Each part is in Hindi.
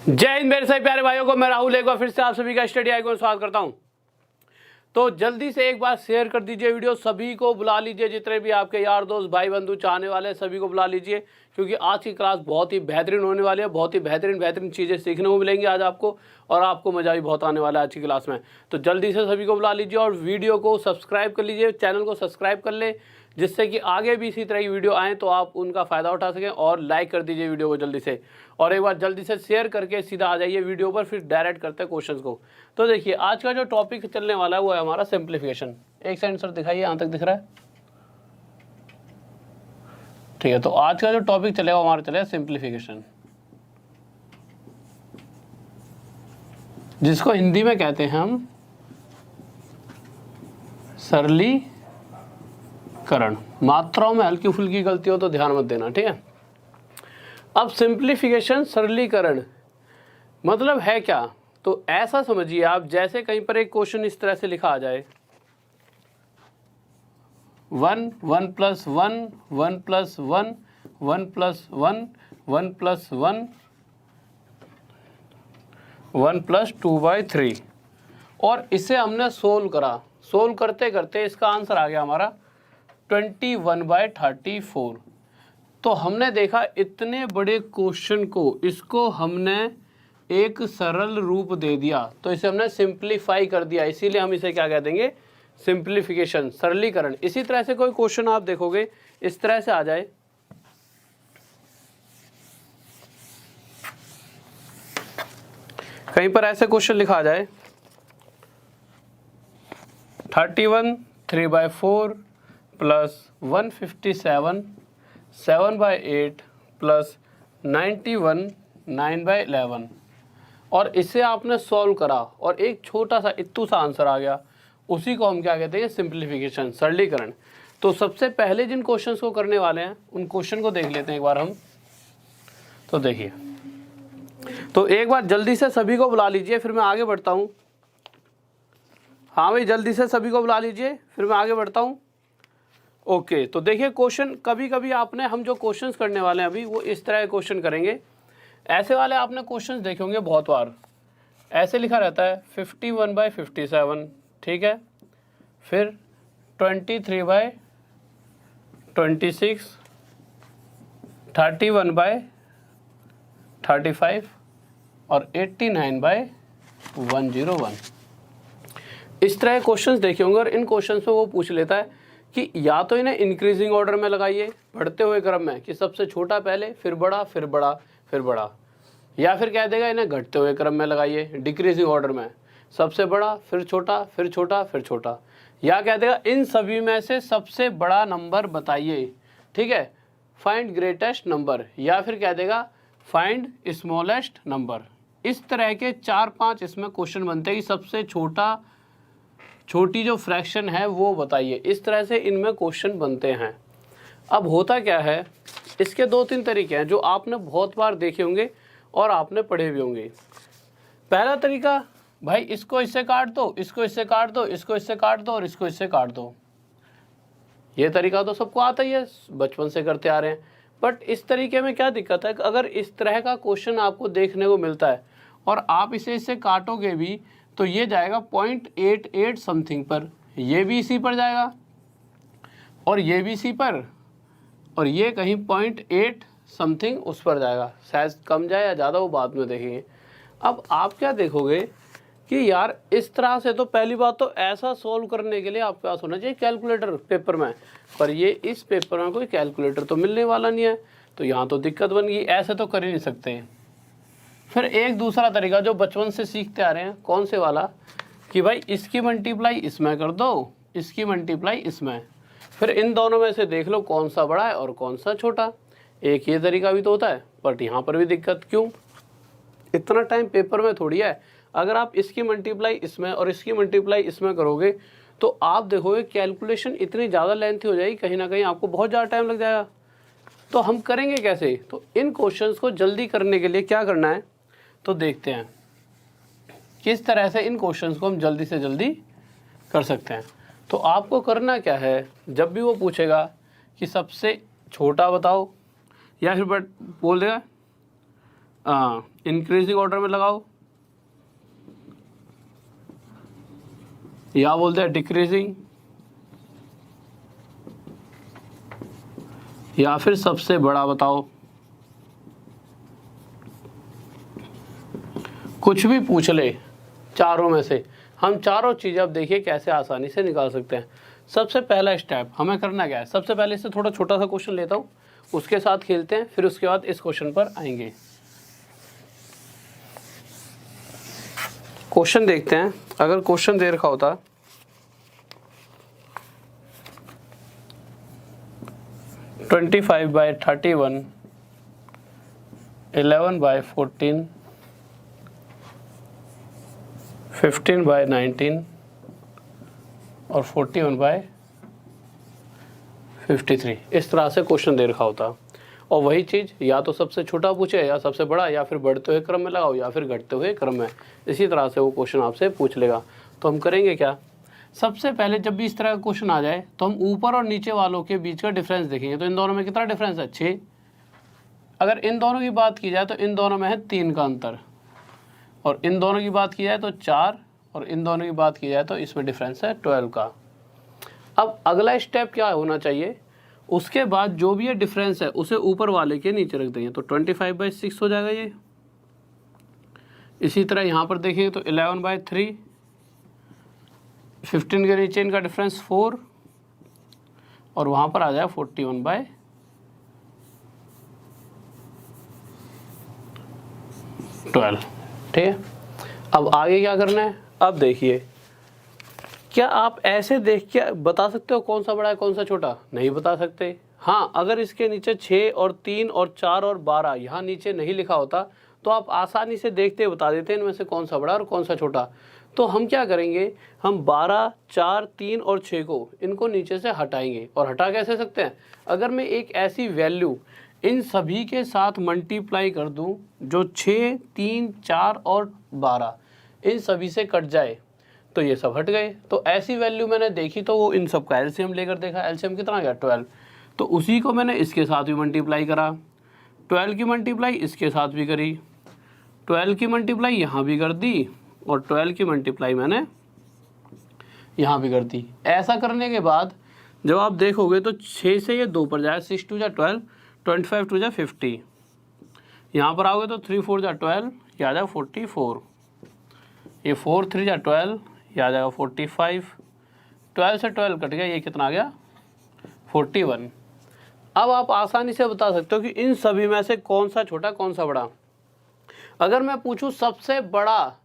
जय हिंद मेरे सभी प्यारे भाइयों को। मैं राहुल एक बार फिर से आप सभी का स्टडी आइकॉन स्वागत करता हूं। तो जल्दी से एक बार शेयर कर दीजिए वीडियो, सभी को बुला लीजिए, जितने भी आपके यार दोस्त भाई बंधु चाहने वाले हैं सभी को बुला लीजिए, क्योंकि आज की क्लास बहुत ही बेहतरीन होने वाली है। बहुत ही बेहतरीन चीज़ें सीखने को मिलेंगी आज आपको, और आपको मज़ा भी बहुत आने वाला है आज की क्लास में। तो जल्दी से सभी को बुला लीजिए और वीडियो को सब्सक्राइब कर लीजिए, चैनल को सब्सक्राइब कर ले, जिससे कि आगे भी इसी तरह की वीडियो आएँ तो आप उनका फ़ायदा उठा सकें। और लाइक कर दीजिए वीडियो को जल्दी से, और एक बार जल्दी से शेयर करके सीधा आ जाइए वीडियो पर, फिर डायरेक्ट करते हैं क्वेश्चंस को। तो देखिए आज का जो टॉपिक चलने वाला है वो है हमारा सिंप्लीफिकेशन। एक सेकंड सर दिखाइए, यहाँ तक दिख रहा है? ठीक है, तो आज का जो टॉपिक चलेगा हमारा चलेगा सिंप्लीफिकेशन, जिसको हिंदी में कहते हैं हम सरलीकरण। मात्राओं में हल्की फुल्की गलती हो तो ध्यान मत देना, ठीक है। अब सिंप्लीफिकेशन, सरलीकरण मतलब है क्या? तो ऐसा समझिए आप, जैसे कहीं पर एक क्वेश्चन इस तरह से लिखा आ जाए, 1 1 + 1 1 + 1 1 + 1 1 + 1 1 + 2/3, और इसे हमने सोल्व करा। सोल्व करते करते इसका आंसर आ गया हमारा 21/34। तो हमने देखा इतने बड़े क्वेश्चन को, इसको हमने एक सरल रूप दे दिया, तो इसे हमने सिंप्लीफाई कर दिया, इसीलिए हम इसे क्या कह देंगे? सिंप्लीफिकेशन, सरलीकरण। इसी तरह से कोई क्वेश्चन आप देखोगे इस तरह से आ जाए, कहीं पर ऐसे क्वेश्चन लिखा आ जाए 31 3/4 + 157 7/8 + 91 9/11, और इसे आपने सॉल्व करा और एक छोटा सा इत्तू सा आंसर आ गया, उसी को हम क्या कहते हैं? सिंप्लीफिकेशन, सरलीकरण। तो सबसे पहले जिन क्वेश्चंस को करने वाले हैं उन क्वेश्चन को देख लेते हैं एक बार हम। तो देखिए, तो एक बार जल्दी से सभी को बुला लीजिए, फिर मैं आगे बढ़ता हूँ। हाँ भाई, जल्दी से सभी को बुला लीजिए, फिर मैं आगे बढ़ता हूँ। ओके, तो देखिए क्वेश्चन, कभी कभी आपने, हम जो क्वेश्चंस करने वाले हैं अभी वो इस तरह के क्वेश्चन करेंगे। ऐसे वाले आपने क्वेश्चंस देखे होंगे बहुत बार, ऐसे लिखा रहता है 51/57, ठीक है, फिर 23/26, 31/35 और 89/101। इस तरह के क्वेश्चंस देखे होंगे, और इन क्वेश्चंस में वो पूछ लेता है कि या तो इन्हें इंक्रीजिंग ऑर्डर में लगाइए, बढ़ते हुए क्रम में, कि सबसे छोटा पहले, फिर बड़ा, फिर बड़ा, फिर बड़ा, या फिर कह देगा इन्हें घटते हुए क्रम में लगाइए, डिक्रीजिंग ऑर्डर में, सबसे बड़ा, फिर छोटा, फिर छोटा, फिर छोटा, या कह देगा इन सभी में से सबसे बड़ा नंबर बताइए, ठीक है, फाइंड ग्रेटेस्ट नंबर, या फिर कह देगा फाइंड स्मॉलेस्ट नंबर। इस तरह के 4-5 इसमें क्वेश्चन बनते हैं कि सबसे छोटी जो फ्रैक्शन है वो बताइए। इस तरह से इनमें क्वेश्चन बनते हैं। अब होता क्या है, इसके 2-3 तरीके हैं जो आपने बहुत बार देखे होंगे और आपने पढ़े भी होंगे। पहला तरीका, भाई इसको इससे काट दो, इसको इससे काट दो, इसको इससे काट दो और इसको इससे काट दो। ये तरीका तो सबको आता ही है, बचपन से करते आ रहे हैं। बट इस तरीके में क्या दिक्कत है, अगर इस तरह का क्वेश्चन आपको देखने को मिलता है और आप इसे इससे काटोगे भी, तो ये जाएगा 0.88 समथिंग पर, ये भी इसी पर जाएगा और ये भी इसी पर, और ये कहीं 0.8 समथिंग उस पर जाएगा। शायद कम जाए या ज़्यादा वो बाद में देखेंगे। अब आप क्या देखोगे कि यार इस तरह से, तो पहली बात तो ऐसा सोल्व करने के लिए आपके पास होना चाहिए कैलकुलेटर पेपर में, पर ये इस पेपर में कोई कैलकुलेटर तो मिलने वाला नहीं है, तो यहाँ तो दिक्कत बन गई, ऐसे तो कर ही नहीं सकते। फिर एक दूसरा तरीका जो बचपन से सीखते आ रहे हैं, कौन से वाला, कि भाई इसकी मल्टीप्लाई इसमें कर दो, इसकी मल्टीप्लाई इसमें, फिर इन दोनों में से देख लो कौन सा बड़ा है और कौन सा छोटा। एक ये तरीका भी तो होता है, बट यहाँ पर भी दिक्कत क्यों? इतना टाइम पेपर में थोड़ी है। अगर आप इसकी मल्टीप्लाई इसमें और इसकी मल्टीप्लाई इसमें करोगे तो आप देखोगे कैलकुलेशन इतनी ज़्यादा लेंथी हो जाएगी, कहीं ना कहीं आपको बहुत ज़्यादा टाइम लग जाएगा। तो हम करेंगे कैसे? तो इन क्वेश्चंस को जल्दी करने के लिए क्या करना है, तो देखते हैं किस तरह से इन क्वेश्चंस को हम जल्दी से जल्दी कर सकते हैं। तो आपको करना क्या है, जब भी वो पूछेगा कि सबसे छोटा बताओ, या फिर बोल देगा इंक्रीजिंग ऑर्डर में लगाओ, या बोलते हैं डिक्रीजिंग, या फिर सबसे बड़ा बताओ। कुछ भी पूछ ले चारों में से, हम चारों चीज़ अब देखिए कैसे आसानी से निकाल सकते हैं। सबसे पहला स्टेप हमें करना क्या है, सबसे पहले इससे थोड़ा छोटा सा क्वेश्चन लेता हूँ, उसके साथ खेलते हैं, फिर उसके बाद इस क्वेश्चन पर आएंगे। क्वेश्चन देखते हैं। अगर क्वेश्चन दे रखा होता 25/31, 11/14, 15/19 और 41/53, इस तरह से क्वेश्चन दे रखा होता। और वही चीज़ या तो सबसे छोटा पूछे या सबसे बड़ा, या फिर बढ़ते हुए क्रम में लगाओ या फिर घटते हुए क्रम में, इसी तरह से वो क्वेश्चन आपसे पूछ लेगा। तो हम करेंगे क्या, सबसे पहले जब भी इस तरह का क्वेश्चन आ जाए तो हम ऊपर और नीचे वालों के बीच का डिफरेंस देखेंगे। तो इन दोनों में कितना डिफरेंस है, 6। अगर इन दोनों की बात की जाए तो इन दोनों में है 3 का अंतर, और इन दोनों की बात की जाए तो 4, और इन दोनों की बात की जाए तो इसमें डिफरेंस है 12 का। अब अगला स्टेप क्या होना चाहिए, उसके बाद जो भी ये डिफरेंस है उसे ऊपर वाले के नीचे रख देंगे। तो 25/6 हो जाएगा ये। इसी तरह यहाँ पर देखेंगे तो 11/3, 15 के नीचे इनका डिफरेंस 4, और वहाँ पर आ जाएगा 41/12। ठीक है, अब आगे क्या करना है। अब देखिए, क्या आप ऐसे देख के बता सकते हो कौन सा बड़ा है कौन सा छोटा, नहीं बता सकते। हाँ, अगर इसके नीचे 6 और 3 और 4 और 12 यहाँ नीचे नहीं लिखा होता तो आप आसानी से देखते बता देते इनमें से कौन सा बड़ा और कौन सा छोटा। तो हम क्या करेंगे, हम 12, 4, 3 और 6 को इनको नीचे से हटाएंगे। और हटा कैसे सकते हैं, अगर मैं एक ऐसी वैल्यू इन सभी के साथ मल्टीप्लाई कर दूं जो 6, 3, 4 और 12 इन सभी से कट जाए तो ये सब हट गए। तो ऐसी वैल्यू मैंने देखी तो वो इन सब का एलसीएम लेकर देखा, एलसीएम कितना गया 12, तो उसी को मैंने इसके साथ भी मल्टीप्लाई करा, 12 की मल्टीप्लाई इसके साथ भी करी, 12 की मल्टीप्लाई यहाँ भी कर दी, और 12 की मल्टीप्लाई मैंने यहाँ भी कर दी। ऐसा करने के बाद जब आप देखोगे तो 6 से ये 2 पर जाए, 6 2 12, 25 2 50, यहाँ पर आओगे तो 3 4 12, ये आ जाएगा 44, ये 4 3 12, ये आ जाएगा 45, 12 से 12 कट गया, ये कितना आ गया 41। अब आप आसानी से बता सकते हो कि इन सभी में से कौन सा छोटा कौन सा बड़ा। अगर मैं पूछूं सबसे बड़ा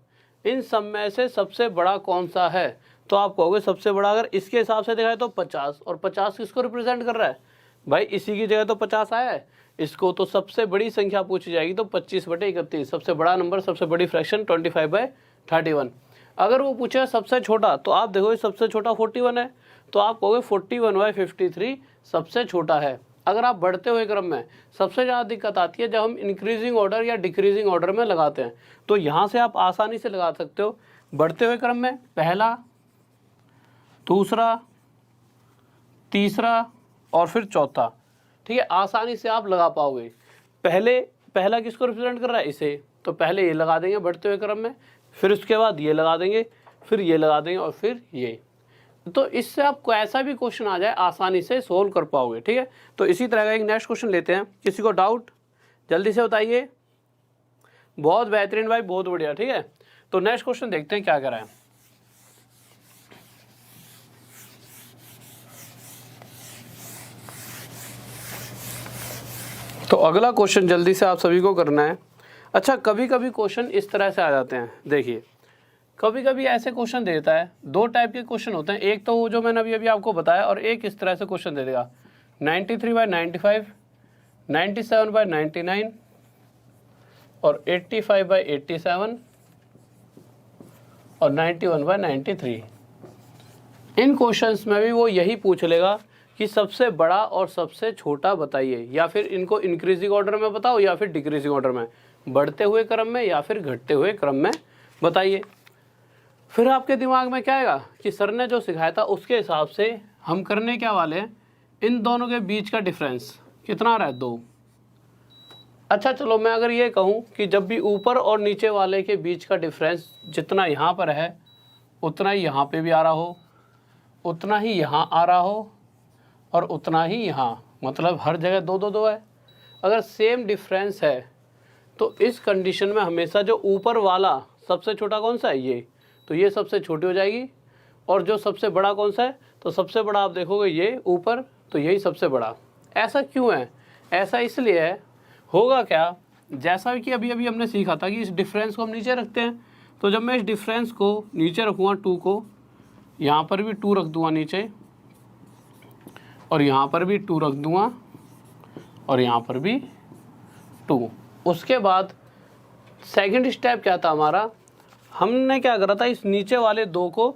इन सब में से सबसे बड़ा कौन सा है, तो आप कहोगे सबसे बड़ा अगर इसके हिसाब से देखा है तो 50, और 50 किसको रिप्रेजेंट कर रहा है भाई, इसी की जगह तो 50 आया है, इसको तो सबसे बड़ी संख्या पूछी जाएगी तो 25/31, सबसे बड़ा नंबर सबसे बड़ी फ्रैक्शन 25/31। अगर वो पूछे सबसे छोटा तो आप देखो सबसे छोटा 41 है, तो आप कहोगे 41/53 सबसे छोटा है। अगर आप बढ़ते हुए क्रम में, सबसे ज़्यादा दिक्कत आती है जब हम इंक्रीजिंग ऑर्डर या डिक्रीजिंग ऑर्डर में लगाते हैं। तो यहाँ से आप आसानी से लगा सकते हो, बढ़ते हुए क्रम में पहला, दूसरा, तीसरा और फिर चौथा। ठीक है, आसानी से आप लगा पाओगे। पहला किसको रिप्रेजेंट कर रहा है, इसे, तो पहले ये लगा देंगे बढ़ते हुए क्रम में, फिर उसके बाद ये लगा देंगे, फिर ये लगा देंगे और फिर ये। तो इससे आपको ऐसा भी क्वेश्चन आ जाए आसानी से सोल्व कर पाओगे। ठीक है, तो इसी तरह का एक नेक्स्ट क्वेश्चन लेते हैं। किसी को डाउट जल्दी से बताइए। बहुत बेहतरीन भाई, बहुत बढ़िया। ठीक है, तो नेक्स्ट क्वेश्चन देखते हैं क्या करा है। तो अगला क्वेश्चन जल्दी से आप सभी को करना है। अच्छा, कभी कभी क्वेश्चन इस तरह से आ जाते हैं। देखिए, कभी कभी ऐसे क्वेश्चन देता है, 2 टाइप के क्वेश्चन होते हैं। एक तो वो जो मैंने अभी आपको बताया, और एक इस तरह से क्वेश्चन दे देगा 93/95, 97/99 और 85/87 और 91/93। इन क्वेश्चंस में भी वो यही पूछ लेगा कि सबसे बड़ा और सबसे छोटा बताइए, या फिर इनको इंक्रीजिंग ऑर्डर में बताओ या फिर डिक्रीजिंग ऑर्डर में, बढ़ते हुए क्रम में या फिर घटते हुए क्रम में बताइए। फिर आपके दिमाग में क्या आएगा कि सर ने जो सिखाया था उसके हिसाब से हम करने क्या वाले हैं, इन दोनों के बीच का डिफरेंस कितना आ रहा है, 2। अच्छा चलो मैं अगर ये कहूँ कि जब भी ऊपर और नीचे वाले के बीच का डिफरेंस जितना यहाँ पर है उतना ही यहाँ पे भी आ रहा हो, उतना ही यहाँ आ रहा हो और उतना ही यहाँ, मतलब हर जगह 2 2 2 है। अगर सेम डिफरेंस है तो इस कंडीशन में हमेशा जो ऊपर वाला सबसे छोटा कौन सा है, ये, तो ये सबसे छोटी हो जाएगी। और जो सबसे बड़ा कौन सा है, तो सबसे बड़ा आप देखोगे ये ऊपर, तो यही सबसे बड़ा। ऐसा क्यों है? ऐसा इसलिए है, होगा क्या, जैसा कि अभी अभी हमने सीखा था कि इस डिफरेंस को हम नीचे रखते हैं, तो जब मैं इस डिफरेंस को नीचे रखूँगा 2 को, यहाँ पर भी 2 रख दूँगा नीचे, और यहाँ पर भी 2 रख दूँगा, और यहाँ पर भी 2। उसके बाद सेकंड स्टेप क्या था हमारा, हमने क्या करा था, इस नीचे वाले 2 को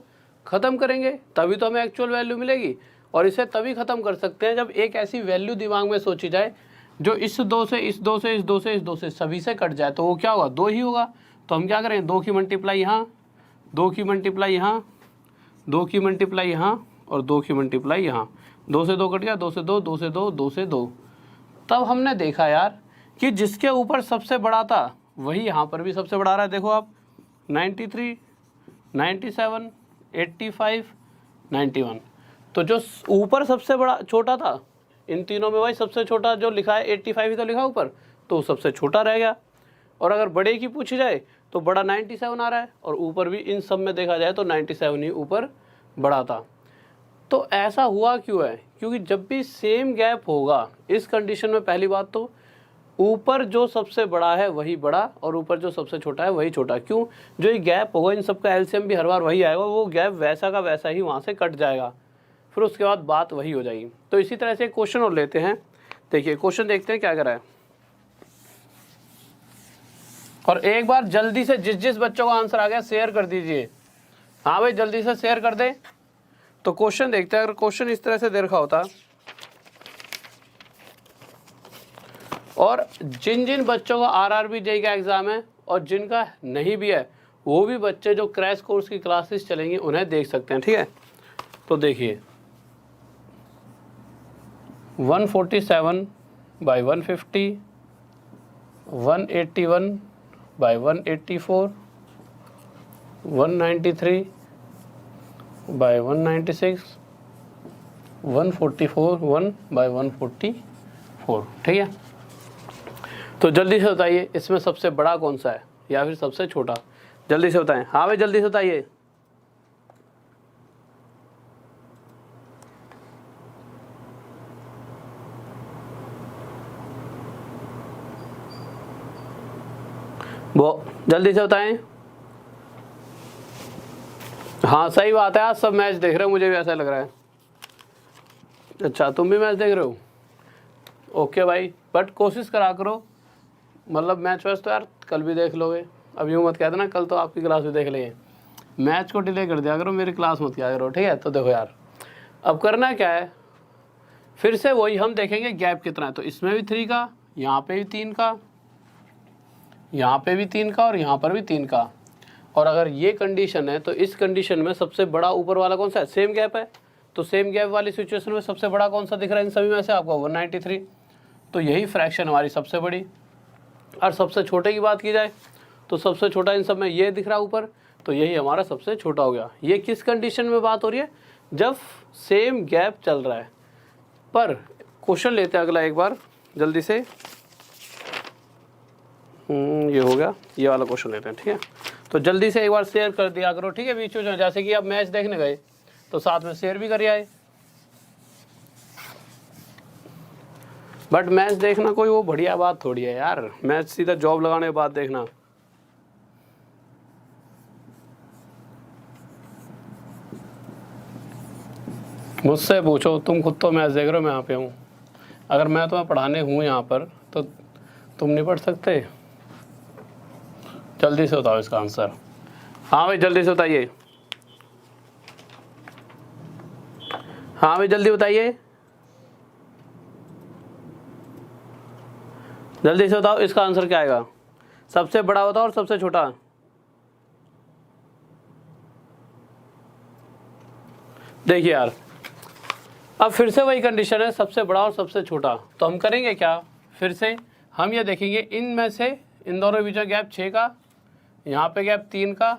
ख़त्म करेंगे तभी तो हमें एक्चुअल वैल्यू मिलेगी। और इसे तभी ख़त्म कर सकते हैं जब एक ऐसी वैल्यू दिमाग में सोची जाए जो इस 2 से, इस 2 से, इस 2 से, इस 2 से सभी से कट जाए। तो वो क्या होगा, 2 ही होगा। तो हम क्या करें, 2 की मल्टीप्लाई यहाँ, 2 की मल्टीप्लाई यहाँ, 2 की मल्टीप्लाई यहाँ, और 2 की मल्टीप्लाई यहाँ। 2 से 2 कट गया, 2 से 2, 2 से 2, 2 से 2। तब हमने देखा यार कि जिसके ऊपर सबसे बड़ा था वही यहाँ पर भी सबसे बड़ा आ रहा है। देखो आप 93, 97, 85, 91। तो जो ऊपर सबसे बड़ा छोटा था इन तीनों में वही सबसे छोटा जो लिखा है 85 ही तो लिखा ऊपर, तो सबसे छोटा रह गया। और अगर बड़े की पूछी जाए तो बड़ा 97 आ रहा है, और ऊपर भी इन सब में देखा जाए तो 97 ही ऊपर बड़ा था। तो ऐसा हुआ क्यों है, क्योंकि जब भी सेम गैप होगा इस कंडीशन में, पहली बात तो ऊपर जो सबसे बड़ा है वही बड़ा और ऊपर जो सबसे छोटा है वही छोटा। क्यों, जो ये गैप होगा इन सबका एलसीएम भी हर बार वही आएगा, वो गैप वैसा का वैसा ही वहाँ से कट जाएगा, फिर उसके बाद बात वही हो जाएगी। तो इसी तरह से क्वेश्चन और लेते हैं। देखिए क्वेश्चन देखते हैं क्या करा है, और एक बार जल्दी से जिस बच्चों का आंसर आ गया शेयर कर दीजिए। हाँ भाई जल्दी से शेयर कर दे। तो क्वेश्चन देखते हैं। अगर क्वेश्चन इस तरह से दे रखा होता और जिन जिन बच्चों का आरआरबी जेईई का एग्ज़ाम है और जिनका नहीं भी है वो भी बच्चे जो क्रैश कोर्स की क्लासेस चलेंगी उन्हें देख सकते हैं, ठीक है। तो देखिए 147 बाई 150, 181 बाई 184, 193 बाई 196, 144 1 बाई 144, ठीक है। तो जल्दी से बताइए इसमें सबसे बड़ा कौन सा है या फिर सबसे छोटा, जल्दी से बताएं। हाँ भाई जल्दी से बताइए। वो जल्दी से बताएं। हाँ सही बात है, आज सब मैच देख रहे हो, मुझे भी ऐसा लग रहा है। अच्छा तुम भी मैच देख रहे हो, ओके भाई, बट कोशिश करा करो, मतलब मैच वैच तो यार कल भी देख लोगे, अब यूँ मत कह देना कल तो आपकी क्लास भी देख लेंगे, मैच को डिले कर दिया करो, मेरी क्लास मत किया करो, ठीक है। तो देखो यार अब करना क्या है, फिर से वही हम देखेंगे गैप कितना है। तो इसमें भी 3 का, यहाँ पे भी 3 का, यहाँ पे भी 3 का और यहाँ पर भी 3 का। और अगर ये कंडीशन है तो इस कंडीशन में सबसे बड़ा ऊपर वाला कौन सा है, सेम गैप है। तो सेम गैप वाली सिचुएशन में सबसे बड़ा कौन सा दिख रहा है इन सभी में से आपको, 193। तो यही फ्रैक्शन हमारी सबसे बड़ी। और सबसे छोटे की बात की जाए तो सबसे छोटा इन सब में ये दिख रहा है ऊपर, तो यही हमारा सबसे छोटा हो गया। ये किस कंडीशन में बात हो रही है, जब सेम गैप चल रहा है। पर क्वेश्चन लेते हैं अगला एक बार जल्दी से। ये हो गया, ये वाला क्वेश्चन लेते हैं, ठीक है। तो जल्दी से एक बार शेयर कर दिया करो, ठीक है, बीच में जैसे कि आप मैच देखने गए तो साथ में शेयर भी करिए आए। बट मैच देखना कोई वो बढ़िया बात थोड़ी है यार, मैच सीधा जॉब लगाने के बाद देखना। मुझसे पूछो, तुम खुद तो मैच देख रहे हो, मैं यहाँ पे हूँ। अगर मैं तुम्हें पढ़ाने हूँ यहाँ पर तो तुम नहीं पढ़ सकते। जल्दी से बताओ इसका आंसर। हाँ भाई जल्दी से बताइए। हाँ भाई जल्दी बताइए, जल्दी से बताओ इसका आंसर क्या आएगा, सबसे बड़ा बताओ और सबसे छोटा। देखिए यार अब फिर से वही कंडीशन है, सबसे बड़ा और सबसे छोटा। तो हम करेंगे क्या, फिर से हम ये देखेंगे इनमें से इन दोनों के बीच में गैप 6 का, यहाँ पे गैप 3 का,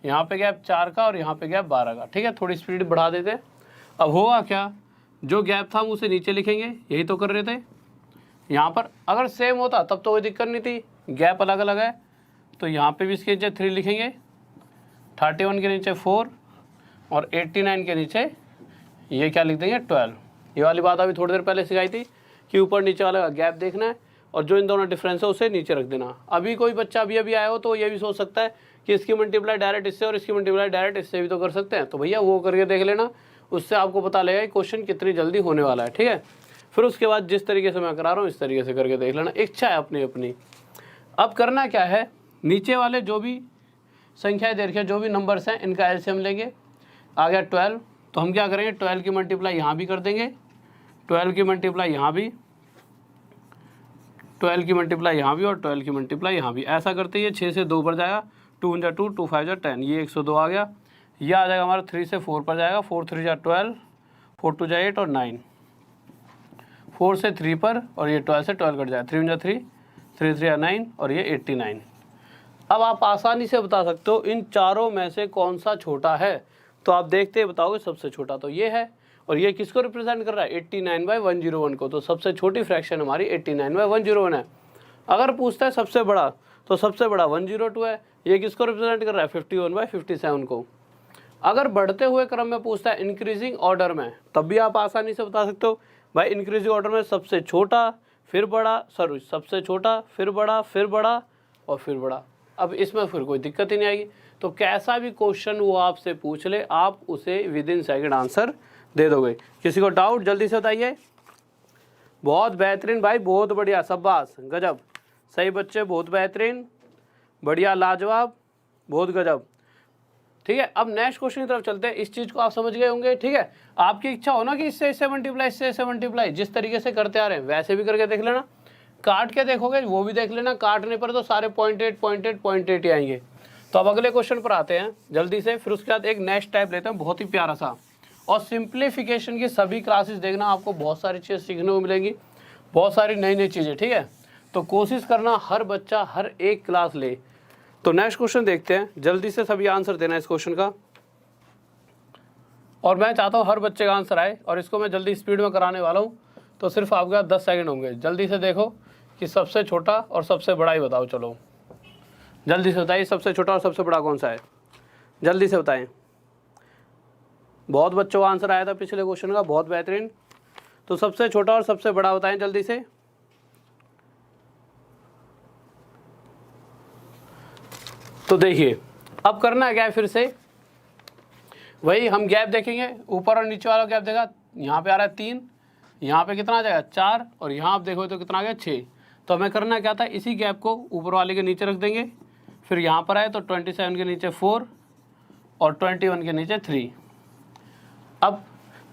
यहाँ पे गैप 4 का और यहाँ पे गैप 12 का। ठीक है, थोड़ी स्पीड बढ़ा देते हैं। अब होगा क्या, जो गैप था हम उसे नीचे लिखेंगे, यही तो कर रहे थे। यहाँ पर अगर सेम होता तब तो कोई दिक्कत नहीं थी, गैप अलग अलग है तो यहाँ पे भी इसके नीचे 3 लिखेंगे, 31 के नीचे 4 और 89 के नीचे ये क्या लिख देंगे 12। ये वाली बात अभी थोड़ी देर पहले सिखाई थी कि ऊपर नीचे वाला गैप देखना है और जो इन दोनों डिफरेंस है उसे नीचे रख देना। अभी कोई बच्चा अभी आया हो तो ये भी सोच सकता है कि इसकी मल्टीप्लाई डायरेक्ट इससे और इसकी मल्टीप्लाई डायरेक्ट इससे भी तो कर सकते हैं, तो भैया वो करके देख लेना, उससे आपको पता लगेगा कि क्वेश्चन कितनी जल्दी होने वाला है। ठीक है, फिर उसके बाद जिस तरीके से मैं करा रहा हूँ इस तरीके से करके देख लेना, इच्छा है अपनी अपनी। अब करना क्या है, नीचे वाले जो भी संख्याएं दे रखी है, जो भी नंबर्स हैं, इनका एलसीएम लेंगे। आ गया 12, तो हम क्या करेंगे 12 की मल्टीप्लाई यहाँ भी कर देंगे, 12 की मल्टीप्लाई यहाँ भी, 12 की मल्टीप्लाई यहाँ भी और 12 की मल्टीप्लाई यहाँ भी। ऐसा करते ही 6 से 2 पर जाएगा, 2 × 2 2 5 10, ये 102 आ गया। ये आ जाएगा हमारा 3 से 4 पर जाएगा, 4 3 12, 4 2 8 और 9, 4 से 3 पर और ये 12 से 12 कट जाएगा, 3 × 3 3 3 9 और ये 89। अब आप आसानी से बता सकते हो इन चारों में से कौन सा छोटा है, तो आप देखते ही बताओगे सबसे छोटा तो ये है। और ये किसको रिप्रेजेंट कर रहा है 89/101 को, तो सबसे छोटी फ्रैक्शन हमारी 89/101 है। अगर पूछता है सबसे बड़ा तो सबसे बड़ा 102 है। ये किसको रिप्रेजेंट कर रहा है 51/57 को। अगर बढ़ते हुए क्रम में पूछता है इंक्रीजिंग ऑर्डर में, तब भी आप आसानी से बता सकते हो भाई इंक्रीजिंग ऑर्डर में सबसे छोटा फिर बड़ा, सॉरी सबसे छोटा फिर बड़ा फिर बड़ा और फिर बड़ा। अब इसमें फिर कोई दिक्कत ही नहीं आएगी। तो कैसा भी क्वेश्चन वो आपसे पूछ ले आप उसे विद इन सेकेंड आंसर दे दोगे। किसी को डाउट जल्दी से बताइए। बहुत बेहतरीन भाई, बहुत बढ़िया, शाबाश, गजब, सही बच्चे, बहुत बेहतरीन, बढ़िया, लाजवाब, बहुत गजब। ठीक है, अब नेक्स्ट क्वेश्चन की तरफ चलते हैं। इस चीज़ को आप समझ गए होंगे। ठीक है, आपकी इच्छा हो ना कि इससे मल्टीप्लाई, इससे मल्टीप्लाई, जिस तरीके से करते आ रहे हैं वैसे भी करके देख लेना। काट के देखोगे वो भी देख लेना, काटने पर तो सारे 0.8 ही आएंगे। तो अब अगले क्वेश्चन पर आते हैं जल्दी से, फिर उसके बाद एक नेक्स्ट टाइप लेते हैं बहुत ही प्यारा सा। और सिंप्लीफिकेशन की सभी क्लासेस देखना, आपको बहुत सारी चीज़ें सीखने को मिलेंगी, बहुत सारी नई नई चीज़ें। ठीक है, तो कोशिश करना हर बच्चा हर एक क्लास ले। तो नेक्स्ट क्वेश्चन देखते हैं, जल्दी से सभी आंसर देना इस क्वेश्चन का। और मैं चाहता हूँ हर बच्चे का आंसर आए, और इसको मैं जल्दी स्पीड में कराने वाला हूँ, तो सिर्फ आपके 10 सेकंड होंगे। जल्दी से देखो कि सबसे छोटा और सबसे बड़ा ही बताओ। चलो जल्दी से बताइए सबसे छोटा और सबसे बड़ा कौन सा है, जल्दी से बताएं। बहुत बच्चों का आंसर आया था पिछले क्वेश्चन का, बहुत बेहतरीन। तो सबसे छोटा और सबसे बड़ा बताएं जल्दी से। तो देखिए अब करना क्या है, फिर से वही हम गैप देखेंगे, ऊपर और नीचे वाला गैप देखा, यहाँ पे आ रहा है 3, यहाँ पे कितना आ जाएगा 4 और यहाँ आप देखो तो कितना आ गया 6। तो हमें करना क्या था, इसी गैप को ऊपर वाले के नीचे रख देंगे, फिर यहाँ पर आए तो 27 के नीचे 4 और 21 के नीचे 3। अब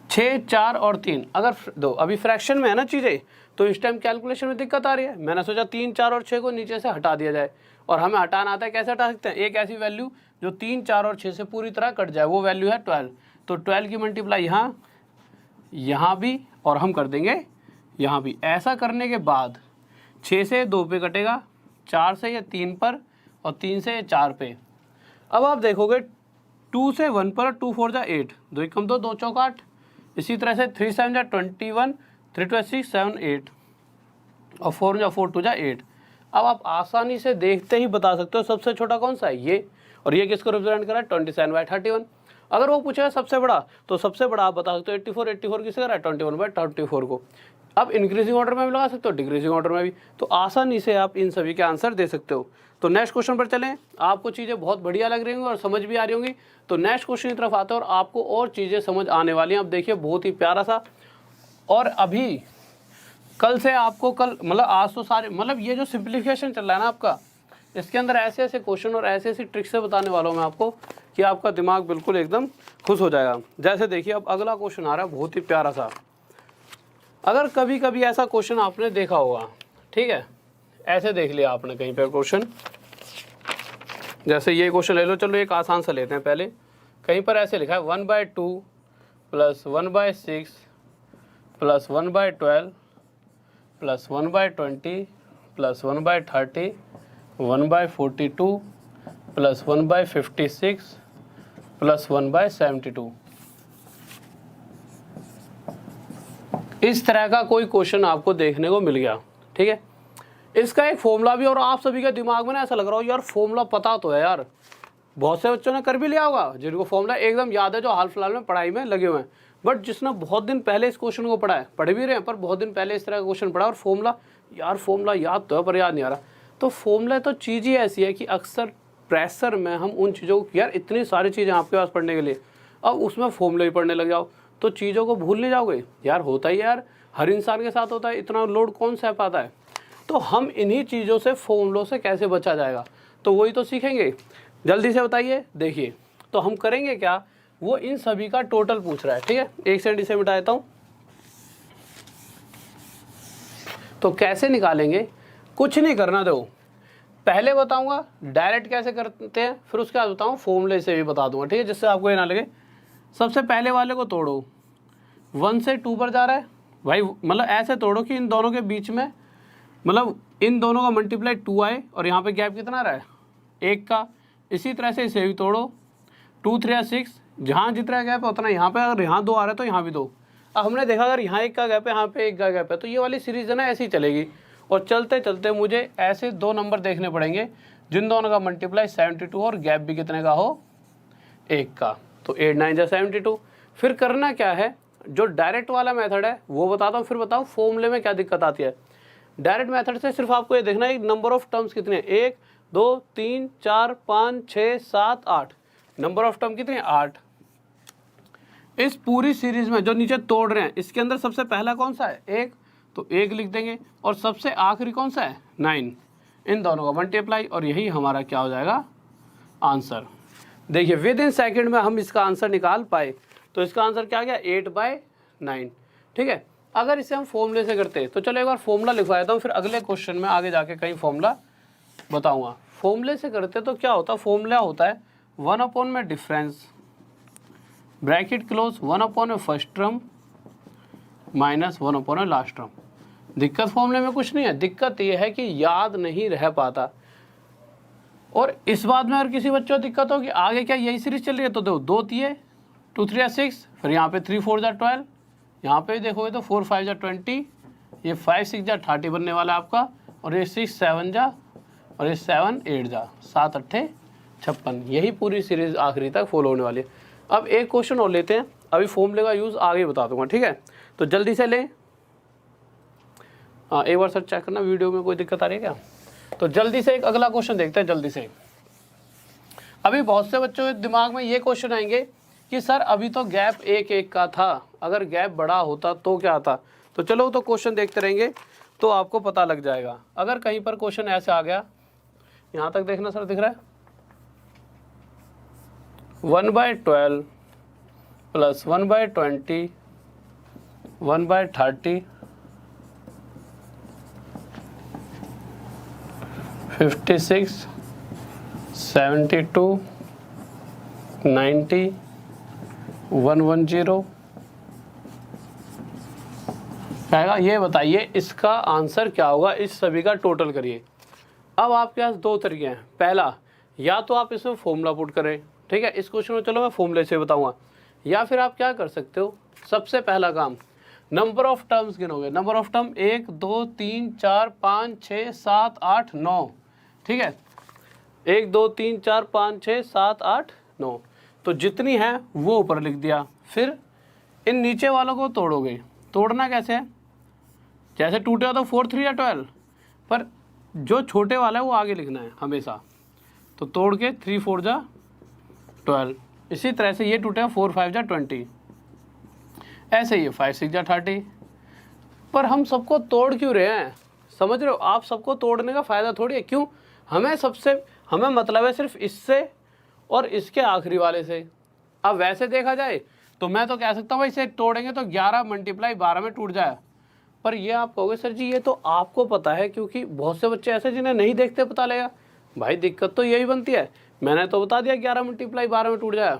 6 4 और 3 अगर दो अभी फ्रैक्शन में है ना चीज़ें, तो इस टाइम कैलकुलेशन में दिक्कत आ रही है। मैंने सोचा 3 4 और 6 को नीचे से हटा दिया जाए, और हमें हटाना आता है, कैसे हटा सकते हैं, एक ऐसी वैल्यू जो 3 4 और 6 से पूरी तरह कट जाए, वो वैल्यू है 12। तो 12 की मल्टीप्लाई यहाँ भी और हम कर देंगे यहाँ भी। ऐसा करने के बाद 6 से 2 पे कटेगा, 4 से ये 3 पर और 3 से 4 पे। अब आप देखोगे 2 से 1 पर, 2 4 जा 8, 2 कम 2 2 चौक 8। इसी तरह से 3 7 जा 21, 3 2 6 7 8 और 4 जा 4 2 जा 8। अब आप आसानी से देखते ही बता सकते हो सबसे छोटा कौन सा है, ये, और ये किसको रिप्रेजेंट कर रहा है 27/31। अगर वो पूछेगा सबसे बड़ा, तो सबसे बड़ा आप बता सकते हो 84 किससे कर रहा है 21/34 को। अब इंक्रीजिंग ऑर्डर में भी लगा सकते हो, डिक्रीजिंग ऑर्डर में भी, तो आसानी से आप इन सभी के आंसर दे सकते हो। तो नेक्स्ट क्वेश्चन पर चलें। आपको चीज़ें बहुत बढ़िया लग रही होंगी और समझ भी आ रही होंगी, तो नेक्स्ट क्वेश्चन की तरफ आते हैं और आपको और चीज़ें समझ आने वाली हैं। अब देखिए बहुत ही प्यारा सा, और अभी कल से आपको मतलब आज तो सारे मतलब ये जो सिंप्लीफिकेशन चल रहा है ना आपका, इसके अंदर ऐसे ऐसे क्वेश्चन और ऐसे ऐसी ट्रिक्स से बताने वाला हूँ मैं आपको कि आपका दिमाग बिल्कुल एकदम खुश हो जाएगा। जैसे देखिए अब अगला क्वेश्चन आ रहा है बहुत ही प्यारा सा। अगर कभी कभी ऐसा क्वेश्चन आपने देखा होगा, ठीक है, ऐसे देख लिया आपने कहीं पर क्वेश्चन, जैसे ये क्वेश्चन ले लो, चलो एक आसान सा लेते हैं पहले। कहीं पर ऐसे लिखा है 1/2 + 1/6 + 1/12 + 1/20 प्लस 1/30 1/42 प्लस 1/56 प्लस 1/72। इस तरह का कोई क्वेश्चन आपको देखने को मिल गया, ठीक है। इसका एक फॉर्मूला भी, और आप सभी के दिमाग में ना ऐसा लग रहा हो यार फॉर्मूला पता तो है यार, बहुत से बच्चों ने कर भी लिया होगा जिनको फॉर्मूला एकदम याद है, जो हाल फिलहाल में पढ़ाई में लगे हुए हैं। बट जिसने बहुत दिन पहले इस क्वेश्चन को पढ़ा है, पढ़ भी रहे हैं पर बहुत दिन पहले इस तरह का क्वेश्चन पढ़ा और फॉर्मूला याद तो है पर याद नहीं आ रहा। तो फॉर्मूला तो चीज़ ही ऐसी है कि अक्सर प्रेशर में हम उन चीज़ों को, यार इतनी सारी चीज़ें आपके पास पढ़ने के लिए, अब उसमें फॉर्मूला ही पढ़ने लग जाओ तो चीज़ों को भूल नहीं जाओगे यार। होता ही यार, हर इंसान के साथ होता है, इतना लोड कौन सह पाता है। तो हम इन्हीं चीज़ों से, फॉर्मूलों से कैसे बचा जाएगा, तो वही तो सीखेंगे। जल्दी से बताइए। देखिए तो हम करेंगे क्या, वो इन सभी का टोटल पूछ रहा है, ठीक है। एक सेकंड इसे मिटा देता हूँ। तो कैसे निकालेंगे, कुछ नहीं करना दो, पहले बताऊंगा डायरेक्ट कैसे करते हैं, फिर उसके बाद बताऊँ फॉर्मूले से भी बता दूंगा, ठीक है, जिससे आपको ये ना लगे। सबसे पहले वाले को तोड़ो, 1 से 2 पर जा रहा है भाई, मतलब ऐसे तोड़ो कि इन दोनों के बीच में, मतलब इन दोनों का मल्टीप्लाई 2 आए और यहाँ पे गैप कितना रहा है 1 का। इसी तरह से इसे भी तोड़ो, 2 3 6, जहाँ जितना गैप है उतना यहाँ पे, अगर यहाँ 2 आ रहा है तो यहाँ भी 2। अब हमने देखा अगर यहाँ 1 का गैप है, यहाँ पे 1 का गैप है, तो ये वाली सीरीज है ना ऐसी चलेगी। और चलते चलते मुझे ऐसे 2 नंबर देखने पड़ेंगे जिन दोनों का मल्टीप्लाई 72 और गैप भी कितने का हो 1 का। तो 8 9 जा 72। फिर करना क्या है, जो डायरेक्ट वाला मेथड है वो बताता हूँ, फिर बताओ फॉर्मूले में क्या दिक्कत आती है। डायरेक्ट मेथड से सिर्फ आपको ये देखना है नंबर ऑफ टर्म्स कितने हैं, 1 2 3 4 5 6 7 8, नंबर ऑफ टर्म कितने हैं 8। इस पूरी सीरीज में जो नीचे तोड़ रहे हैं, इसके अंदर सबसे पहला कौन सा है 1, तो 1 लिख देंगे, और सबसे आखिरी कौन सा है 9, इन दोनों का मल्टीप्लाई, और यही हमारा क्या हो जाएगा आंसर। देखिए विद इन सेकेंड में हम इसका आंसर निकाल पाए। तो इसका आंसर क्या गया 8/9, ठीक है। अगर इसे हम फॉर्मूले से करते तो चलो एक बार फॉर्मूला लिखवा देता हूँ, फिर अगले क्वेश्चन में आगे जाके कहीं फॉर्मूला बताऊंगा। फॉर्मूले से करते तो क्या होता, फॉर्मूला होता है 1 में डिफरेंस ब्रैकेट क्लोज 1 में फर्स्ट टर्म माइनस 1 में लास्ट टर्म। दिक्कत फॉर्मूले में कुछ नहीं है, दिक्कत ये है कि याद नहीं रह पाता। और इस बात में अगर किसी बच्चों को दिक्कत हो कि आगे क्या यही सीरीज चल रही है, तो दो 2 3 2 3 6, फिर यहाँ पे 3 4 12, यहाँ पे भी देखोगे तो 4 5 20, ये 5 6 30 बनने वाला है आपका, और ये 6 7 और ये 7 8 7 8 56। यही पूरी सीरीज आखिरी तक फॉलो होने वाली है। अब एक क्वेश्चन और लेते हैं, अभी फॉर्मूले का यूज़ आगे बता दूंगा, ठीक है। तो जल्दी से लें, हाँ एक बार सर चेक करना वीडियो में कोई दिक्कत आ रही है क्या। तो जल्दी से एक अगला क्वेश्चन देखते हैं जल्दी से। अभी बहुत से बच्चों के दिमाग में ये क्वेश्चन आएंगे कि सर अभी तो गैप 1 1 का था, अगर गैप बड़ा होता तो क्या आता। तो चलो तो क्वेश्चन देखते रहेंगे तो आपको पता लग जाएगा। अगर कहीं पर क्वेश्चन ऐसे आ गया, यहाँ तक देखना सर, दिख रहा है 1/12 प्लस 1/20 1/30 56 72 90 110 कहेगा। ये बताइए इसका आंसर क्या होगा, इस सभी का टोटल करिए। अब आपके पास 2 तरीके हैं, पहला या तो आप इसमें फॉर्मूला पुट करें, ठीक है, इस क्वेश्चन में चलो मैं फॉर्मूले से बताऊंगा, या फिर आप क्या कर सकते हो, सबसे पहला काम नंबर ऑफ टर्म्स गिनोगे। नंबर ऑफ टर्म 1 2 3 4 5 6 7 8 9, ठीक है, 1 2 3 4 5 6 7 8 9, तो जितनी है वो ऊपर लिख दिया। फिर इन नीचे वालों को तोड़ोगे। तोड़ना कैसे है, जैसे टूटे हो तो 4 3 या 12, पर जो छोटे वाला है वो आगे लिखना है हमेशा। तो तोड़ के 3 4 जा 12, इसी तरह से ये टूटेगा 4 5 जा 20, ऐसे ही 5 6 जा 30। पर हम सबको तोड़ क्यों रहे हैं, समझ रहे हो, आप सबको तोड़ने का फ़ायदा थोड़ी है, क्यों, हमें मतलब है सिर्फ इससे और इसके आखिरी वाले से। अब वैसे देखा जाए तो मैं तो कह सकता हूँ भाई इसे तोड़ेंगे तो 11 × 12 में टूट जाए, पर ये आप कहोगे सर जी ये तो आपको पता है, क्योंकि बहुत से बच्चे ऐसे जिन्हें नहीं देखते पता लगेगा। भाई दिक्कत तो यही बनती है, मैंने तो बता दिया 11 × 12 में टूट जाए,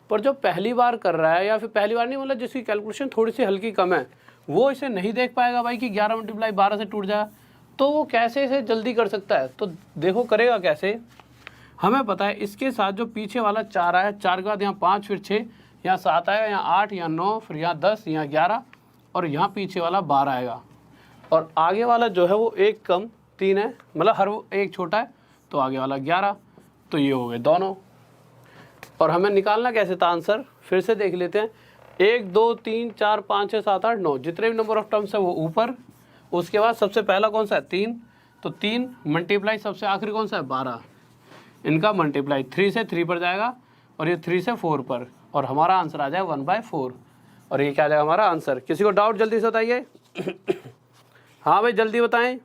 पर जो पहली बार कर रहा है, या फिर पहली बार नहीं मतलब जिसकी कैलकुलेशन थोड़ी सी हल्की कम है, वो इसे नहीं देख पाएगा भाई कि 11 × 12 से टूट जाए। तो वो कैसे इसे जल्दी कर सकता है? तो देखो करेगा कैसे। हमें पता है इसके साथ जो पीछे वाला 4 आया, 4 के बाद यहाँ 5, फिर 6, यहाँ 7 आएगा, यहाँ 8, यहाँ 9, फिर यहाँ 10, यहाँ 11 और यहाँ पीछे वाला 12 आएगा। और आगे वाला जो है वो एक कम 3 है, मतलब हर वो एक छोटा है, तो आगे वाला 11। तो ये हो गए दोनों। और हमें निकालना कैसे था आंसर, फिर से देख लेते हैं। 1 2 3 4 5 6 7 8 9, जितने भी नंबर ऑफ टर्म्स है वो ऊपर। उसके बाद सबसे पहला कौन सा है 3, तो 3 मल्टीप्लाई सबसे आखिरी कौन सा है 12, इनका मल्टीप्लाई 3 से 3 पर जाएगा और ये 3 से 4 पर, और हमारा आंसर आ जाएगा 1/4। और ये क्या आ जाएगा हमारा आंसर। किसी को डाउट जल्दी से बताइए। हाँ भाई जल्दी बताएं।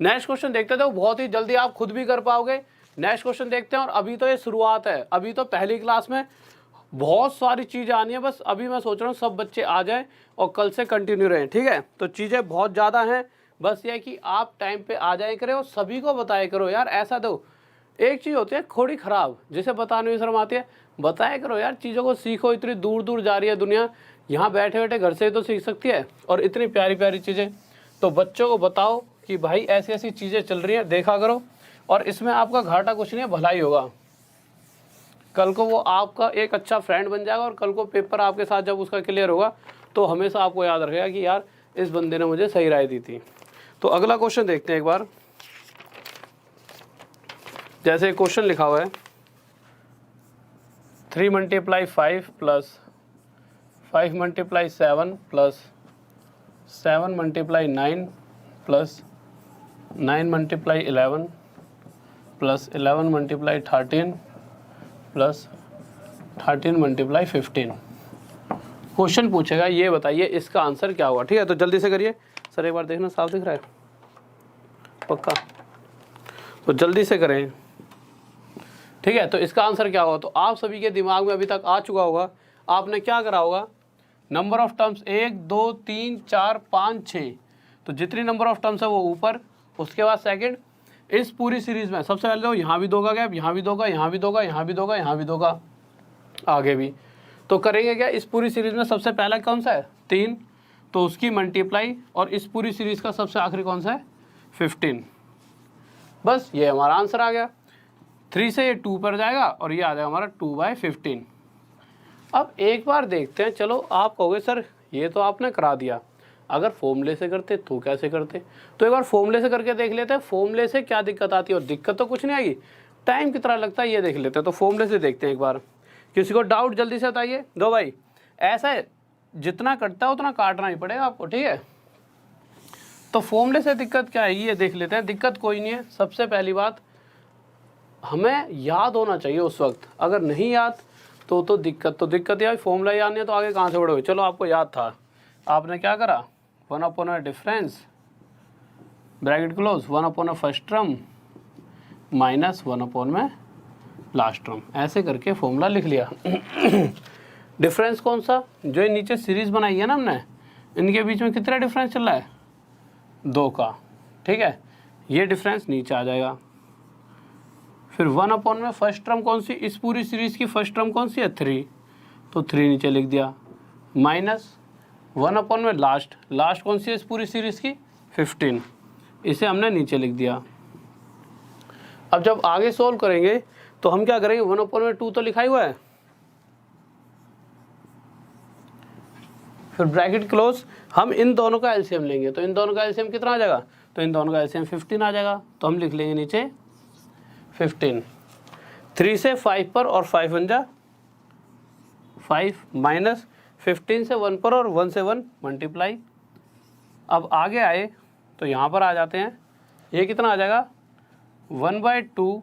नेक्स्ट क्वेश्चन देखते थे, बहुत ही जल्दी आप खुद भी कर पाओगे। नेक्स्ट क्वेश्चन देखते हैं। और अभी तो ये शुरुआत है, अभी तो पहली क्लास में बहुत सारी चीज़ें आनी है। बस अभी मैं सोच रहा हूँ सब बच्चे आ जाएं और कल से कंटिन्यू रहें, ठीक है। तो चीज़ें बहुत ज़्यादा हैं, बस ये कि आप टाइम पे आ जाए करें और सभी को बताया करो यार। ऐसा दो, एक चीज़ होती है थोड़ी ख़राब, जिसे बताने में शर्म आती है, बताया करो यार, चीज़ों को सीखो। इतनी दूर दूर जा रही है दुनिया, यहाँ बैठे बैठे घर से ही तो सीख सकती है, और इतनी प्यारी प्यारी चीज़ें। तो बच्चों को बताओ कि भाई ऐसी ऐसी चीज़ें चल रही हैं, देखा करो। और इसमें आपका घाटा कुछ नहीं है, भलाई होगा। कल को वो आपका एक अच्छा फ्रेंड बन जाएगा, और कल को पेपर आपके साथ जब उसका क्लियर होगा तो हमेशा आपको याद रखेगा कि यार इस बंदे ने मुझे सही राय दी थी। तो अगला क्वेश्चन देखते हैं एक बार। जैसे क्वेश्चन लिखा हुआ है 3 × 5 plus 5 × 7 plus 7 × 9 plus 9 × 11 plus 11 × 13 plus 13 × 15। Question पूछेगा, ये बताइए इसका आंसर क्या होगा। ठीक है, तो जल्दी से करिए। सर एक बार देखना, साफ दिख रहा है पक्का? तो जल्दी से करें, ठीक है। तो इसका आंसर क्या होगा, तो आप सभी के दिमाग में अभी तक आ चुका होगा। आपने क्या करा होगा, नंबर ऑफ टर्म्स 1 2 3 4 5 6, तो जितनी नंबर ऑफ टर्म्स है वो ऊपर। उसके बाद सेकंड, इस पूरी सीरीज में सबसे पहले तो यहाँ भी दोगा गैप, यहाँ भी दोगा, यहाँ भी दोगा, यहाँ भी दोगा, यहाँ भी दोगा, आगे भी। तो करेंगे क्या, इस पूरी सीरीज में सबसे पहला कौन सा है 3, तो उसकी मल्टीप्लाई, और इस पूरी सीरीज का सबसे आखिरी कौन सा है 15। बस ये हमारा आंसर आ गया। 3 से ये 2 पर जाएगा और ये आ जाएगा हमारा 2/15। अब एक बार देखते हैं, चलो आप कहोगे सर ये तो आपने करा दिया, अगर फॉर्मूले से करते तो कैसे करते। तो एक बार फॉर्मूले से करके देख लेते हैं, फॉर्मूले से क्या दिक्कत आती है। और दिक्कत तो कुछ नहीं आएगी, टाइम कितना लगता है ये देख लेते हैं। तो फॉर्मूले से देखते हैं एक बार। किसी को डाउट जल्दी से बताइए। दो भाई, ऐसा है जितना कटता है उतना काटना ही पड़ेगा आपको, ठीक है। तो फॉर्मूले से दिक्कत क्या है ये देख लेते हैं। दिक्कत कोई नहीं है। सबसे पहली बात, हमें याद होना चाहिए उस वक्त, अगर नहीं याद तो दिक्कत यार। फॉर्मूला याद नहीं है तो आगे कहाँ से बढ़ोगे। चलो आपको याद था, आपने क्या करा, 1/a difference bracket close 1/a first term minus 1/a last term, ऐसे करके फॉर्मूला लिख लिया। डिफरेंस कौन सा, जो नीचे सीरीज बनाई है ना हमने, इनके बीच में कितना डिफरेंस चल रहा है 2 का, ठीक है। ये डिफरेंस नीचे आ जाएगा। फिर 1/a फर्स्ट टर्म कौन सी, इस पूरी सीरीज की फर्स्ट टर्म कौन सी है 3, तो 3 नीचे लिख दिया, माइनस 1/a लास्ट कौन सी है इस पूरी सीरीज की 15, इसे हमने नीचे लिख दिया। अब जब आगे सोल्व करेंगे तो हम क्या करेंगे, 1/2 तो लिखा ही हुआ है, फिर ब्रैकेट क्लोज, हम इन दोनों का एलसीएम लेंगे। तो इन दोनों का एलसीएम कितना आ जाएगा, तो इन दोनों का एलसीएम 15 आ जाएगा। तो हम लिख लेंगे नीचे 15, 3 से 5 पर और 5 1 जा 5, माइनस 15 से 1 पर और 1 से 1 मल्टीप्लाई। अब आगे आए तो यहाँ पर आ जाते हैं, ये कितना आ जाएगा 1/2,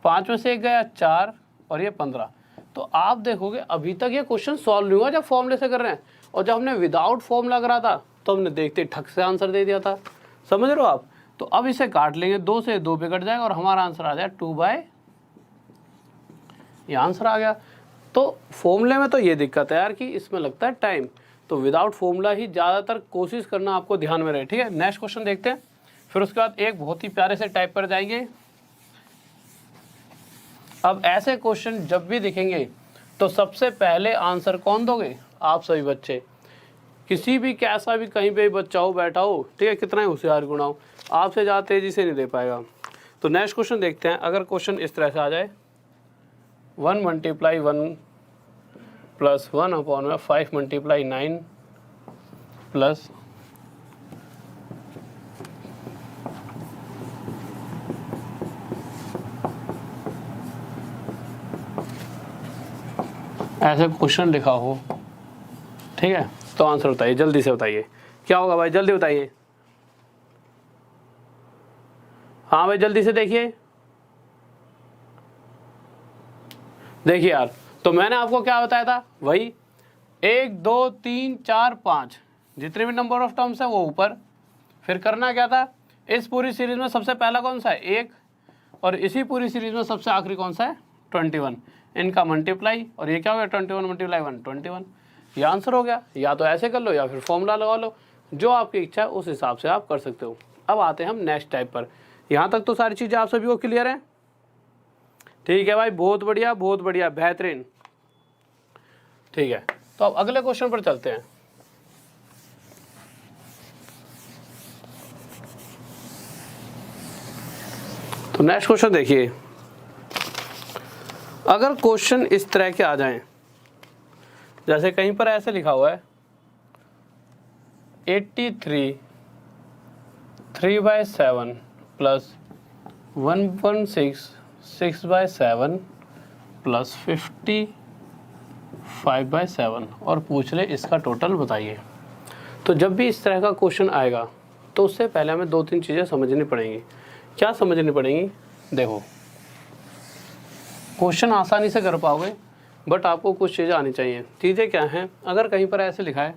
5 में से 1 गया 4 और ये 15। तो आप देखोगे अभी तक ये क्वेश्चन सॉल्व नहीं हुआ जब फॉर्मूले से कर रहे हैं, और जब हमने विदाउट फॉर्मूला करा था तो हमने देखते ठक से आंसर दे दिया था। समझ रहे हो आप। तो अब इसे काट लेंगे, 2 से 2 पे कट जाएगा और हमारा आंसर आ जाएगा 2/, ये आंसर आ गया। तो फॉर्मूले में तो ये दिक्कत है यार कि इसमें लगता है टाइम, तो विदाउट फॉर्मूला ही ज़्यादातर कोशिश करना आपको ध्यान में रहे, ठीक है। नेक्स्ट क्वेश्चन देखते हैं। फिर उसके बाद एक बहुत ही प्यारे से टाइप पर जाएंगे। अब ऐसे क्वेश्चन जब भी दिखेंगे तो सबसे पहले आंसर कौन दोगे, आप सभी बच्चे। किसी भी कैसा भी कहीं पे भी बच्चा हो बैठा हो, ठीक है, कितना ही होशियार गुणा हो, आपसे ज़्यादा तेज़ी से नहीं दे पाएगा। तो नेक्स्ट क्वेश्चन देखते हैं। अगर क्वेश्चन इस तरह से आ जाए 1 मल्टीप्लाई 1 प्लस 1 अपॉन में 5 मल्टीप्लाई 9 प्लस ऐसे क्वेश्चन लिखा हो, ठीक है, तो आंसर बताइए, जल्दी से बताइए क्या होगा भाई, जल्दी बताइए। हाँ भाई जल्दी से देखिए। देखिए यार, तो मैंने आपको क्या बताया था, वही 1 2 3 4 5 जितने भी नंबर ऑफ टर्म्स है वो ऊपर, फिर करना क्या था, इस पूरी सीरीज में सबसे पहला कौन सा है 1, और इसी पूरी सीरीज में सबसे आखिरी कौन सा है 21, इनका मल्टीप्लाई, और ये क्या हो गया 21 मल्टीप्लाई 1 21, ये आंसर हो गया। या तो ऐसे कर लो या फिर फॉर्मूला लगा लो, जो आपकी इच्छा है उस हिसाब से आप कर सकते हो। अब आते हैं हम नेक्स्ट टाइप पर। यहाँ तक तो सारी चीज़ें आप सभी को क्लियर हैं? ठीक है भाई, बहुत बढ़िया बहुत बढ़िया, बेहतरीन। ठीक है, तो अब अगले क्वेश्चन पर चलते हैं। तो नेक्स्ट क्वेश्चन देखिए, अगर क्वेश्चन इस तरह के आ जाएं, जैसे कहीं पर ऐसे लिखा हुआ है 83 3/7 प्लस 116 6/7 प्लस 50 5/7 और पूछ ले इसका टोटल बताइए। तो जब भी इस तरह का क्वेश्चन आएगा तो उससे पहले हमें 2-3 चीज़ें समझनी पड़ेंगी। क्या समझनी पड़ेंगी? देखो, क्वेश्चन आसानी से कर पाओगे, बट आपको कुछ चीज़ें आनी चाहिए। चीज़ें क्या हैं? अगर कहीं पर ऐसे लिखा है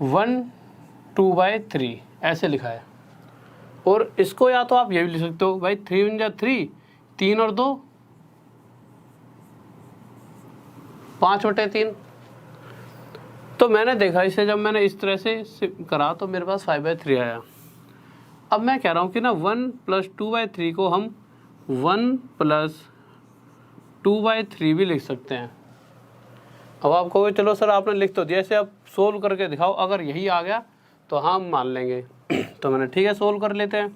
1 2/3 ऐसे लिखा है, और इसको या तो आप ये भी लिख सकते हो भाई 3 × 3 3 और 2 5/3। तो मैंने देखा इसे, जब मैंने इस तरह से करा तो मेरे पास 5/3 आया। अब मैं कह रहा हूँ कि ना 1 + 2/3 को हम 1 + 2/3 भी लिख सकते हैं। अब आप कहोगे चलो सर आपने लिख तो दिया, इसे आप सोल्व करके दिखाओ, अगर यही आ गया तो हम मान लेंगे। तो मैंने ठीक है सोल्व कर लेते हैं।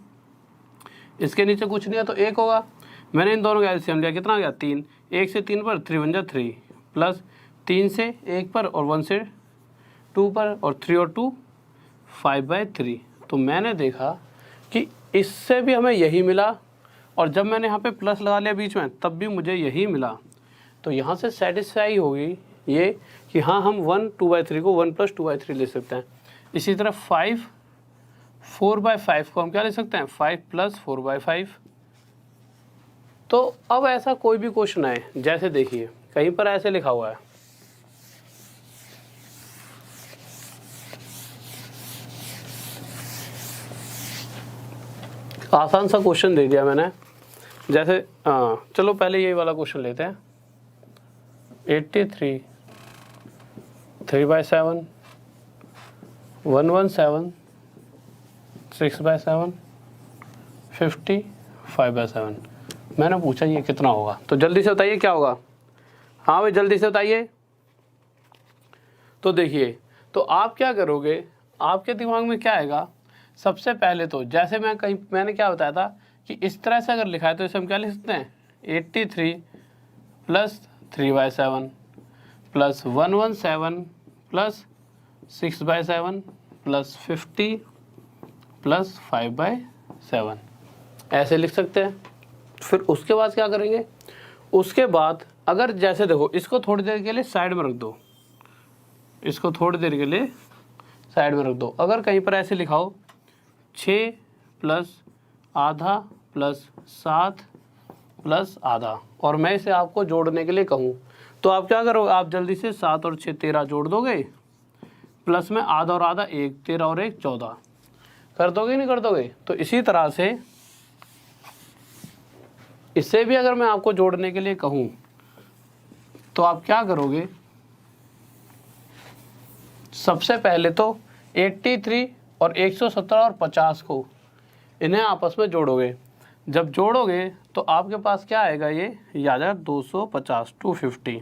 इसके नीचे कुछ नहीं है तो 1 होगा। मैंने इन दोनों का एलसीएम लिया, कितना आ गया 3, 1 से 3 पर 3 × 3 प्लस 3 से 1 पर और 1 से 2 पर और 3 और 2 5/3। तो मैंने देखा कि इससे भी हमें यही मिला, और जब मैंने यहाँ पे प्लस लगा लिया बीच में तब भी मुझे यही मिला। तो यहाँ से सेटिस्फाई होगी ये कि हाँ हम 1 2/3 को 1 + 2/3 ले सकते हैं। इसी तरह 5 4/5 को हम क्या ले सकते हैं 5 + 4/5। तो अब ऐसा कोई भी क्वेश्चन आए, जैसे देखिए कहीं पर ऐसे लिखा हुआ है आसान सा क्वेश्चन दे दिया मैंने, जैसे चलो पहले यही वाला क्वेश्चन लेते हैं 83 3/7 117 6/7 50 5/7। मैंने पूछा ये कितना होगा, तो जल्दी से बताइए क्या होगा। हाँ भाई जल्दी से बताइए। तो देखिए, तो आप क्या करोगे, आपके दिमाग में क्या आएगा, सबसे पहले तो जैसे मैंने क्या बताया था कि इस तरह से अगर लिखा है तो इसे हम क्या लिख सकते हैं 83 + 3/7 प्लस 117 प्लस 6/7 प्लस 50 प्लस 5/7 ऐसे लिख सकते हैं। फिर उसके बाद क्या करेंगे, उसके बाद अगर जैसे देखो इसको थोड़ी देर के लिए साइड में रख दो, इसको थोड़ी देर के लिए साइड में रख दो। अगर कहीं पर ऐसे लिखा हो 6 + आधा प्लस 7 + आधा, और मैं इसे आपको जोड़ने के लिए कहूँ तो आप क्या करोगे, आप जल्दी से 7 और 6 13 जोड़ दोगे, प्लस में आधा और आधा 1 13 और 1 14 कर दोगे नहीं कर दोगे। तो इसी तरह से इसे भी अगर मैं आपको जोड़ने के लिए कहूँ तो आप क्या करोगे, सबसे पहले तो 83 और 117 और 50 को इन्हें आपस में जोड़ोगे। जब जोड़ोगे तो आपके पास क्या आएगा, ये आ जाएगा 250 250।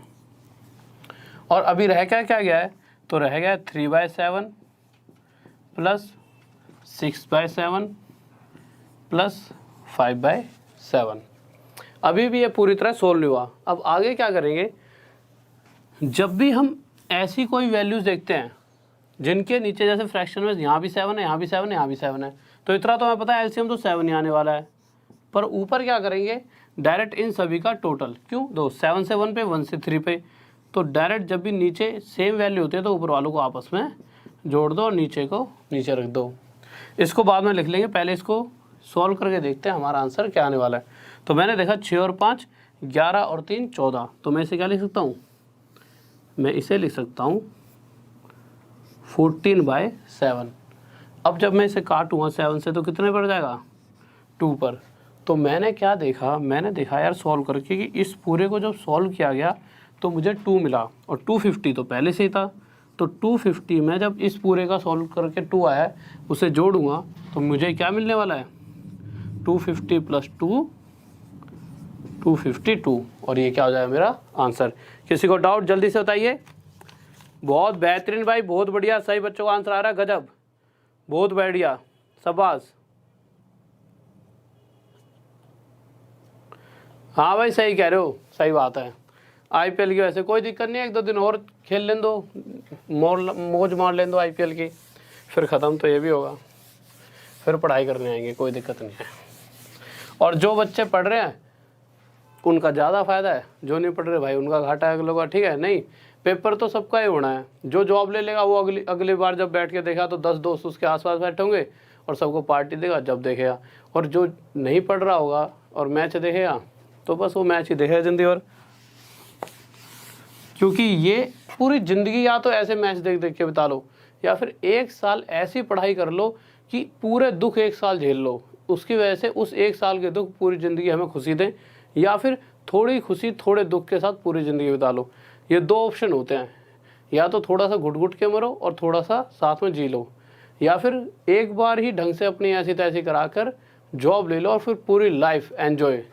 और अभी रह क्या गया है तो रह गया 3/7 प्लस 6/7 प्लस 5/7। अभी भी ये पूरी तरह सोल्व नहीं हुआ। अब आगे क्या करेंगे, जब भी हम ऐसी कोई वैल्यूज़ देखते हैं जिनके नीचे जैसे फ्रैक्शन में यहाँ भी 7 है, यहाँ भी 7 है, यहाँ भी 7 है, तो इतना तो हमें पता है एलसीएम तो 7 ही आने वाला है। पर ऊपर क्या करेंगे, डायरेक्ट इन सभी का टोटल, क्यों दो 7 से 1 पे, 1 से 3 पे, तो डायरेक्ट जब भी नीचे सेम वैल्यू होती है तो ऊपर वालों को आपस में जोड़ दो और नीचे को नीचे रख दो। इसको बाद में लिख लेंगे, पहले इसको सॉल्व करके देखते हैं हमारा आंसर क्या आने वाला है। तो मैंने देखा 6 और 5 11 और 3 14, तो मैं इसे क्या लिख सकता हूँ, मैं इसे लिख सकता हूँ 14/7। अब जब मैं इसे काटूँगा 7 से तो कितने पर जाएगा, 2 पर। तो मैंने क्या देखा, मैंने देखा यार सॉल्व करके कि इस पूरे को जब सॉल्व किया गया तो मुझे 2 मिला और 250 तो पहले से ही था। तो 250 में जब इस पूरे का सॉल्व करके 2 आया है उसे जोड़ूंगा तो मुझे क्या मिलने वाला है, 250 + 2 252, और ये क्या हो जाएगा मेरा आंसर। किसी को डाउट जल्दी से बताइए। बहुत बेहतरीन भाई, बहुत बढ़िया, सही बच्चों का आंसर आ रहा है, गजब, बहुत बढ़िया, शाबाश। हाँ भाई सही कह रहे हो, सही बात है। आईपीएल की वैसे कोई दिक्कत नहीं है, 1-2 दिन और खेल लें दो, मौज मार लें दो आईपीएल की, फिर ख़त्म तो ये भी होगा, फिर पढ़ाई करने आएंगे, कोई दिक्कत नहीं है। और जो बच्चे पढ़ रहे हैं उनका ज़्यादा फ़ायदा है, जो नहीं पढ़ रहे भाई उनका घाटा है अगलों का, ठीक है। नहीं, पेपर तो सबका ही होना है। जो जॉब ले लेगा वो अगली बार जब बैठ के देखा तो 10 दोस्त उसके आसपास बैठे होंगे और सबको पार्टी देगा जब देखेगा। और जो नहीं पढ़ रहा होगा और मैच देखेगा तो बस वो मैच ही देखेगा ज़िंदगी भर, क्योंकि ये पूरी ज़िंदगी या तो ऐसे मैच देख देख के बिता लो, या फिर 1 साल ऐसी पढ़ाई कर लो कि पूरे दुख 1 साल झेल लो, उसकी वजह से उस 1 साल के दुख पूरी ज़िंदगी हमें खुशी दें, या फिर थोड़ी खुशी थोड़े दुख के साथ पूरी ज़िंदगी बिता लो। ये 2 ऑप्शन होते हैं, या तो थोड़ा सा घुट घुट के मरो और थोड़ा सा साथ में जी लो, या फिर एक बार ही ढंग से अपनी ऐसी तैसी करा कर जॉब ले लो और फिर पूरी लाइफ एन्जॉय।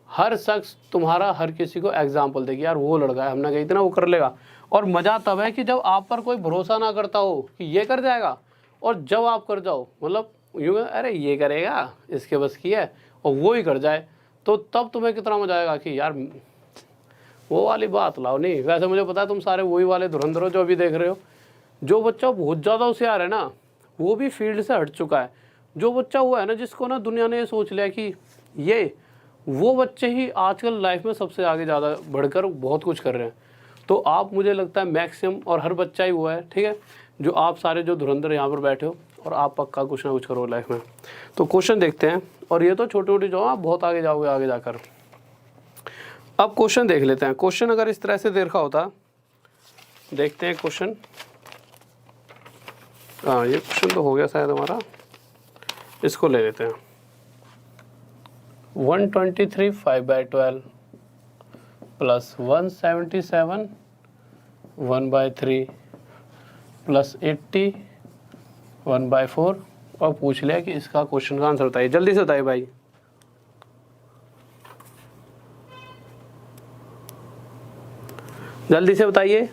हर शख्स तुम्हारा हर किसी को एग्जाम्पल देगी, यार वो लड़का है, हमने कही थी ना वो कर लेगा। और मज़ा तब है कि जब आप पर कोई भरोसा ना करता हो कि ये कर जाएगा, और जब आप कर जाओ, मतलब यूँ अरे ये करेगा, इसके बस की है, और वो ही कर जाए, तो तब तुम्हें कितना मजा आएगा कि यार वो वाली बात लाओ। नहीं वैसे मुझे पता है तुम सारे वही वाले धुरंधर हो जो अभी देख रहे हो। जो बच्चा बहुत ज़्यादा होशियार है ना वो भी फील्ड से हट चुका है। जो बच्चा हुआ है ना जिसको ना दुनिया ने ये सोच लिया कि ये, वो बच्चे ही आजकल लाइफ में सबसे आगे ज़्यादा बढ़कर बहुत कुछ कर रहे हैं। तो आप, मुझे लगता है मैक्सिमम और हर बच्चा ही हुआ है, ठीक है, जो आप सारे जो धुरंधर यहाँ पर बैठे हो, और आप पक्का कुछ ना कुछ करो लाइफ में। तो क्वेश्चन देखते हैं, और ये तो छोटी छोटी जो आप बहुत आगे जाओगे आगे जाकर। अब क्वेश्चन देख लेते हैं। क्वेश्चन अगर इस तरह से देखा होता, देखते हैं क्वेश्चन। हाँ ये क्वेश्चन तो हो गया शायद हमारा, इसको ले लेते हैं। 123 5/12 प्लस 177 1/3 प्लस 80 1/4, और पूछ लिया कि इसका क्वेश्चन का आंसर बताइए। जल्दी से बताइए भाई, जल्दी से बताइए।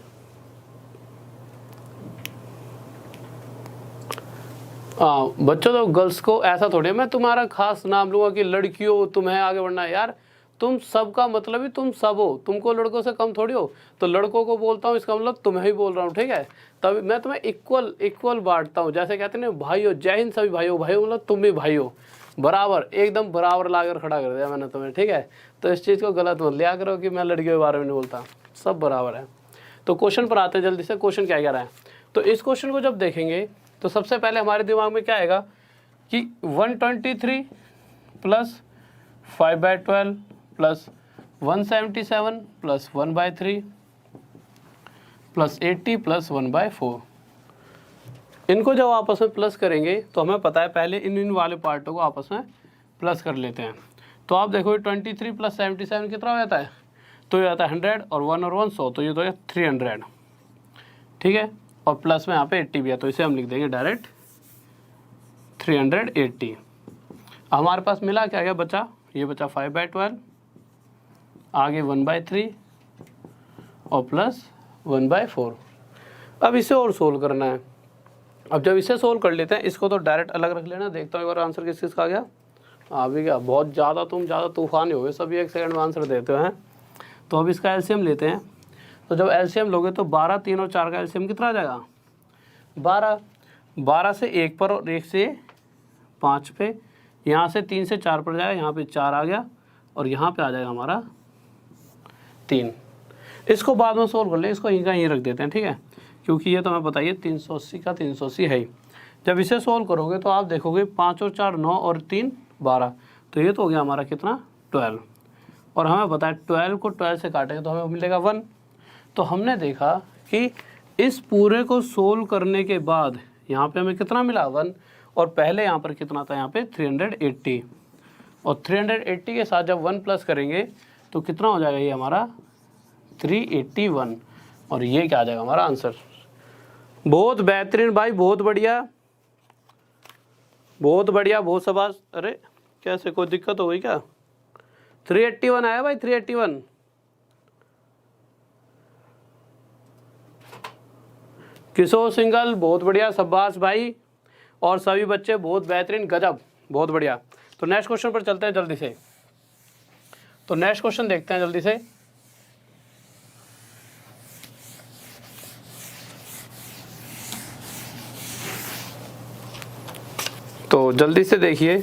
हाँ बच्चों, तो गर्ल्स को ऐसा थोड़ी है मैं तुम्हारा खास नाम लूँगा कि लड़कियों तुम्हें आगे बढ़ना है। यार तुम सबका मतलब ही तुम सब हो, तुमको लड़कों से कम थोड़ी हो। तो लड़कों को बोलता हूँ इसका मतलब तुम्हें ही बोल रहा हूँ, ठीक है। तभी मैं तुम्हें इक्वल बांटता हूँ। जैसे कहते हैं ना भाई हो, जय हिंद सभी भाई हो, भाई हो मतलब तुम भी भाई हो, बराबर एकदम बराबर लाकर खड़ा कर दिया मैंने तुम्हें, ठीक है। तो इस चीज़ को गलत मत लिया करो कि मैं लड़कियों के बारे में नहीं बोलता, सब बराबर है। तो क्वेश्चन पर आते हैं जल्दी से। क्वेश्चन क्या कह रहा है, तो इस क्वेश्चन को जब देखेंगे तो सबसे पहले हमारे दिमाग में क्या आएगा कि 123 plus 5/12 plus 177 plus 1/3 plus 80 plus 1/4। इनको जब आपस में प्लस करेंगे तो हमें पता है पहले इन वाले पार्टों को आपस में प्लस कर लेते हैं। तो आप देखो 23 प्लस 77 कितना हो जाता है, तो ये आता है 100, और 1 और 1 100, तो ये तो है 300, ठीक है। और प्लस में यहाँ पे 80 भी है, तो इसे हम लिख देंगे डायरेक्ट 380। हमारे पास मिला क्या गया, बचा ये बचा 5/12, आगे 1/3 और प्लस 1/4। अब इसे और सोल्व करना है। अब जब इसे सोल्व कर लेते हैं, इसको तो डायरेक्ट अलग रख लेना। देखता हूँ एक बार आंसर किस किस का आ गया। आ भी गया। बहुत ज़्यादा तुम ज़्यादा तूफानी हो गए, सभी 1 सेकंड में आंसर देते हो हैं। तो अब इसका एलसीएम लेते हैं। तो जब एलसीएम लोगे तो 12, 3 और 4 का एलसीएम कितना आ जाएगा? 12। 12 से 1 पर और 1 से 5 पे, यहाँ से 3 से 4 पर जाएगा, यहाँ पे 4 आ गया और यहाँ पे आ जाएगा हमारा 3। इसको बाद में सोल्व कर लें, इसको यहीं का यहीं रख देते हैं, ठीक है, क्योंकि ये तो हमें बताइए 380 का 380 है ही। जब इसे सोल्व करोगे तो आप देखोगे 5 और 4 9 और 3 12, तो ये तो हो गया हमारा कितना? 12। और हमें पता है 12 को 12 से काटेंगे तो हमें मिलेगा 1। तो हमने देखा कि इस पूरे को सोल्व करने के बाद यहाँ पे हमें कितना मिला? 1। और पहले यहाँ पर कितना था? यहाँ पे 380। और 380 के साथ जब 1 प्लस करेंगे तो कितना हो जाएगा? ये हमारा 381। और ये क्या आ जाएगा हमारा आंसर? बहुत बेहतरीन भाई, बहुत बढ़िया, बहुत बढ़िया, बहुत शाबाश। अरे कैसे, कोई दिक्कत हो गई क्या? 381 आया भाई, 381। किशोर सिंगल, बहुत बढ़िया, शाबाश भाई। और सभी बच्चे बहुत बेहतरीन, गजब, बहुत बढ़िया। तो नेक्स्ट क्वेश्चन पर चलते हैं जल्दी से। तो नेक्स्ट क्वेश्चन देखते हैं जल्दी से। तो जल्दी से देखिए,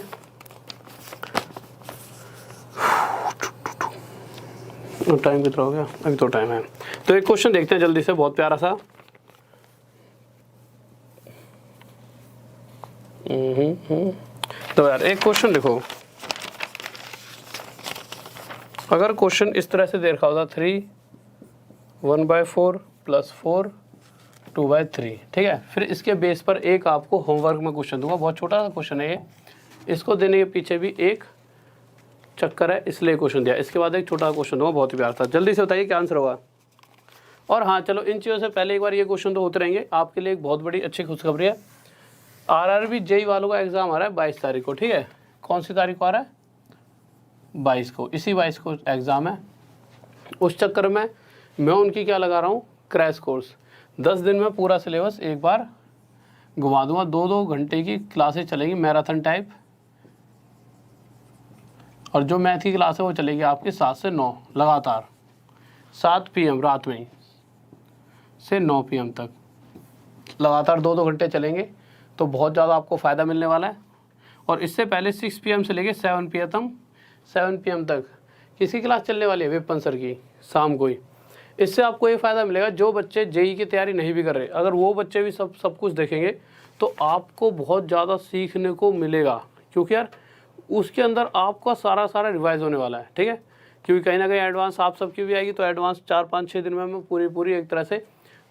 टाइम कितना हो गया? अभी तो टाइम है। तो एक क्वेश्चन देखते हैं जल्दी से, बहुत प्यारा सा। तो यार एक क्वेश्चन लिखो। अगर क्वेश्चन इस तरह से दे रखा होता 3 1/4 + 4 2/3, ठीक है, फिर इसके बेस पर एक आपको होमवर्क में क्वेश्चन दूंगा। बहुत छोटा सा क्वेश्चन है ये, इसको देने के पीछे भी एक चक्कर है, इसलिए क्वेश्चन दिया। इसके बाद एक छोटा क्वेश्चन दूंगा, बहुत ही प्यारा था। जल्दी से बताइए क्या आंसर होगा। और हाँ चलो, इन चीज़ों से पहले एक बार ये क्वेश्चन तो होते रहेंगे। आपके लिए एक बहुत बड़ी अच्छी खुशखबरी है, आरआरबी जेई वालों का एग्ज़ाम आ रहा है 22 तारीख को, ठीक है। कौन सी तारीख को आ रहा है? 22 को, इसी 22 को एग्ज़ाम है। उस चक्कर में मैं उनकी क्या लगा रहा हूँ? Crash course. 10 दिन में पूरा सिलेबस एक बार घुमा दूंगा। 2-2 घंटे की क्लासेस चलेगी, मैराथन टाइप। और जो मैथ की क्लास है वो चलेगी आपकी 7 से 9 लगातार, 7 PM रात में ही से 9 PM तक लगातार 2-2 घंटे चलेंगे। तो बहुत ज़्यादा आपको फ़ायदा मिलने वाला है। और इससे पहले 6 PM से लेके 7 PM तक किसकी क्लास चलने वाली है? विपिन सर की, शाम को ही। इससे आपको ये फ़ायदा मिलेगा, जो बच्चे जेई की तैयारी नहीं भी कर रहे, अगर वो बच्चे भी सब कुछ देखेंगे तो आपको बहुत ज़्यादा सीखने को मिलेगा। क्योंकि यार उसके अंदर आपका सारा रिवाइज होने वाला है, ठीक है। क्योंकि कहीं ना कहीं एडवांस आप सबकी भी आएगी, तो एडवांस 4-5-6 दिन में मैं पूरी एक तरह से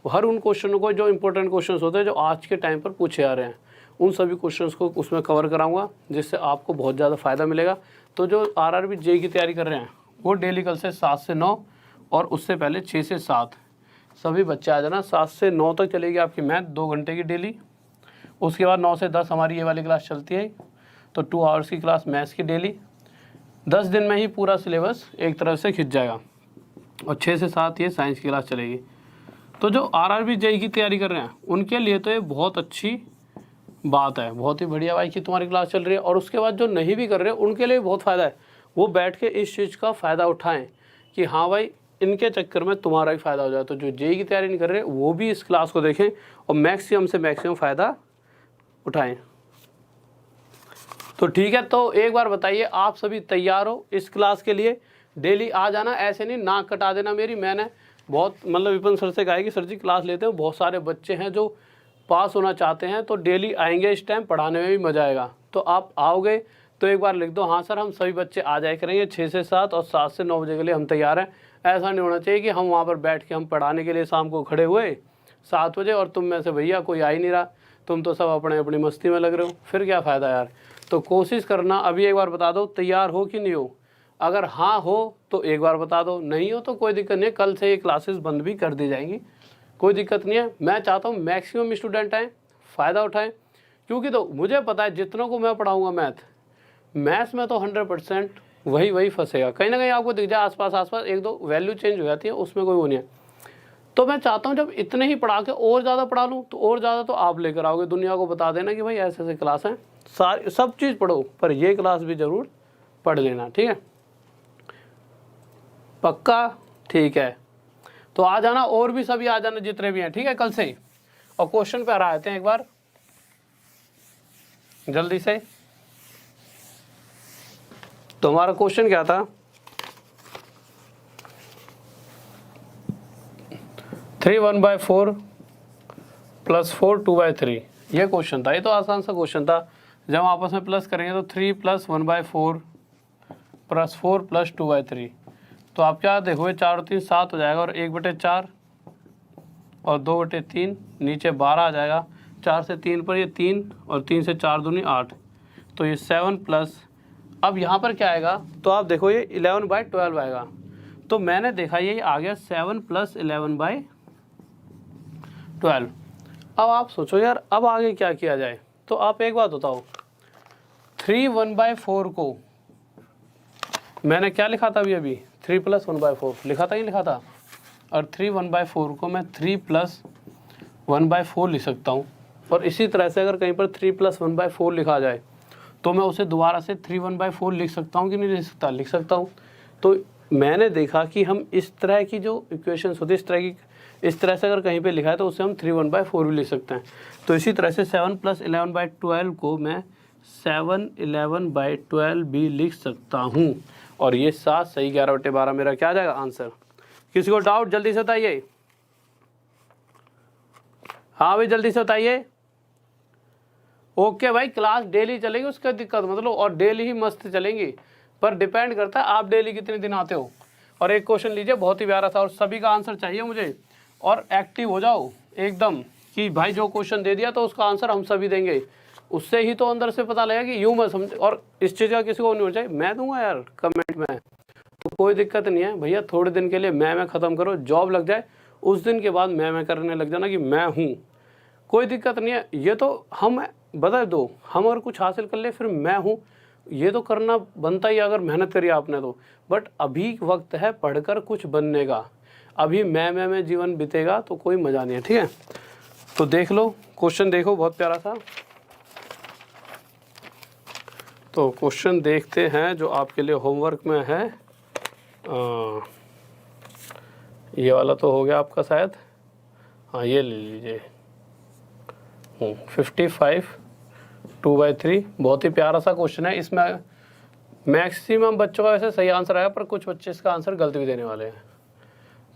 हर उन क्वेश्चनों को, जो इंपॉर्टेंट क्वेश्चंस होते हैं जो आज के टाइम पर पूछे आ रहे हैं, उन सभी क्वेश्चंस को उसमें कवर कराऊंगा, जिससे आपको बहुत ज़्यादा फ़ायदा मिलेगा। तो जो आरआरबी जेई की तैयारी कर रहे हैं वो डेली कल से 7 से 9 और उससे पहले 6 से 7 सभी बच्चे आ जाना। 7 से 9 तक चलेगी आपकी मैथ, 2 घंटे की डेली। उसके बाद 9 से 10 हमारी ये वाली क्लास चलती है, तो 2 आवर्स की क्लास मैथ्स की डेली। 10 दिन में ही पूरा सिलेबस एक तरह से खिंच जाएगा। और 6 से 7 ये साइंस की क्लास चलेगी। तो जो आरआरबी जेई की तैयारी कर रहे हैं उनके लिए तो ये बहुत अच्छी बात है, बहुत ही बढ़िया भाई कि तुम्हारी क्लास चल रही है। और उसके बाद जो नहीं भी कर रहे उनके लिए बहुत फ़ायदा है, वो बैठ के इस चीज़ का फ़ायदा उठाएं कि हाँ भाई इनके चक्कर में तुम्हारा ही फ़ायदा हो जाए। तो जो जेई की तैयारी नहीं कर रहे वो भी इस क्लास को देखें और मैक्सिमम से मैक्सिमम फ़ायदा उठाएं। तो ठीक है, तो एक बार बताइए आप सभी तैयार हो इस क्लास के लिए? डेली आ जाना, ऐसे नहीं नाक कटा देना मेरी। मैंने बहुत मतलब विपिन सर से कहा है कि सर जी क्लास लेते हो, बहुत सारे बच्चे हैं जो पास होना चाहते हैं, तो डेली आएंगे, इस टाइम पढ़ाने में भी मज़ा आएगा। तो आप आओगे तो एक बार लिख दो, हाँ सर हम सभी बच्चे आ जाया करेंगे 6 से 7 और 7 से 9 बजे के लिए हम तैयार हैं। ऐसा नहीं होना चाहिए कि हम वहाँ पर बैठ के हम पढ़ाने के लिए शाम को खड़े हुए 7 बजे और तुम में से भैया कोई आ ही नहीं रहा, तुम तो सब अपनी मस्ती में लग रहे हो, फिर क्या फ़ायदा यार। तो कोशिश करना, अभी एक बार बता दो तैयार हो कि नहीं हो। अगर हाँ हो तो एक बार बता दो, नहीं हो तो कोई दिक्कत नहीं है, कल से ये क्लासेस बंद भी कर दी जाएंगी, कोई दिक्कत नहीं है। मैं चाहता हूँ मैक्सिमम स्टूडेंट आएँ, फ़ायदा उठाएं। क्योंकि तो मुझे पता है जितनों को मैं पढ़ाऊँगा मैथ्स में तो 100% वही फंसेगा। कहीं ना कहीं आपको दिख जाए आसपास 1-2 वैल्यू चेंज हो जाती है, उसमें कोई वो नहीं है। तो मैं चाहता हूँ जब इतने ही पढ़ा के और ज़्यादा पढ़ा लूँ तो और ज़्यादा तो आप लेकर आओगे, दुनिया को बता देना कि भाई ऐसे ऐसे क्लास हैं, सारी सब चीज़ पढ़ो पर ये क्लास भी ज़रूर पढ़ लेना, ठीक है, पक्का, ठीक है। तो आ जाना, और भी सभी आ जाना जितने भी हैं, ठीक है, कल से ही। और क्वेश्चन पे आ आते हैं एक बार जल्दी से। तो हमारा क्वेश्चन क्या था, 3 1/4 + 4 2/3, ये क्वेश्चन था। ये तो आसान सा क्वेश्चन था, जब आपस में प्लस करेंगे तो 3 + 1/4 + 4 + 2/3, तो आप क्या देखोगे 4 और 3 7 हो जाएगा, और 1/4 और 2/3, नीचे 12 आ जाएगा, 4 से 3 पर ये 3 और 3 से 4 दूनी 8, तो ये 7 प्लस, अब यहाँ पर क्या आएगा तो आप देखो ये 11/12 आएगा। तो मैंने देखा ये आ गया 7 + 11/12। अब आप सोचो यार अब आगे क्या किया जाए, तो आप एक बात बताओ, 3 1/4 को मैंने क्या लिखा था अभी 3 + 1/4 लिखा था, ही लिखा था, और 3 1/4 को मैं 3 + 1/4 लिख सकता हूँ। और इसी तरह से अगर कहीं पर 3 + 1/4 लिखा जाए तो मैं उसे दोबारा से 3 1/4 लिख सकता हूँ कि नहीं लिख सकता, लिख सकता हूँ। तो मैंने देखा कि हम इस तरह की जो इक्वेशंस होती है इस तरह से अगर कहीं पे लिखा है तो उसे हम 3 1/4 भी लिख सकते हैं। तो इसी तरह से 7 + 11/12 को मैं 7 11/12 भी लिख सकता हूँ, और ये 7 सही 11/12 मेरा क्या आ जाएगा आंसर। किसी को डाउट जल्दी से बताइए, हाँ भाई जल्दी से बताइए। ओके भाई, क्लास डेली चलेगी उसका दिक्कत मतलब, और डेली ही मस्त चलेंगी, पर डिपेंड करता है आप डेली कितने दिन आते हो। और एक क्वेश्चन लीजिए बहुत ही प्यारा था, और सभी का आंसर चाहिए मुझे, और एक्टिव हो जाओ एकदम कि भाई जो क्वेश्चन दे दिया तो उसका आंसर हम सभी देंगे, उससे ही तो अंदर से पता लगेगा कि यूँ मत समझ, और इस चीज़ का किसी को नहीं होना चाहिए मैं दूंगा यार कमेंट में, तो कोई दिक्कत नहीं है भैया, थोड़े दिन के लिए मैं ख़त्म करो, जॉब लग जाए उस दिन के बाद मैं करने लग जाना कि मैं हूँ, कोई दिक्कत नहीं है। ये तो हम बता दो, हम अगर कुछ हासिल कर ले फिर मैं हूँ, ये तो करना बनता ही अगर मेहनत करी आपने तो। बट अभी वक्त है पढ़कर कुछ बनने का, अभी मैं जीवन बीतेगा तो कोई मज़ा नहीं है, ठीक है। तो देख लो क्वेश्चन, देखो बहुत प्यारा था। तो क्वेश्चन देखते हैं जो आपके लिए होमवर्क में है। ये वाला तो हो गया आपका शायद, हाँ ये ले लीजिए। 55 2/3, बहुत ही प्यारा सा क्वेश्चन है। इसमें मैक्सिमम बच्चों का वैसे सही आंसर आया, पर कुछ बच्चे इसका आंसर गलत भी देने वाले हैं,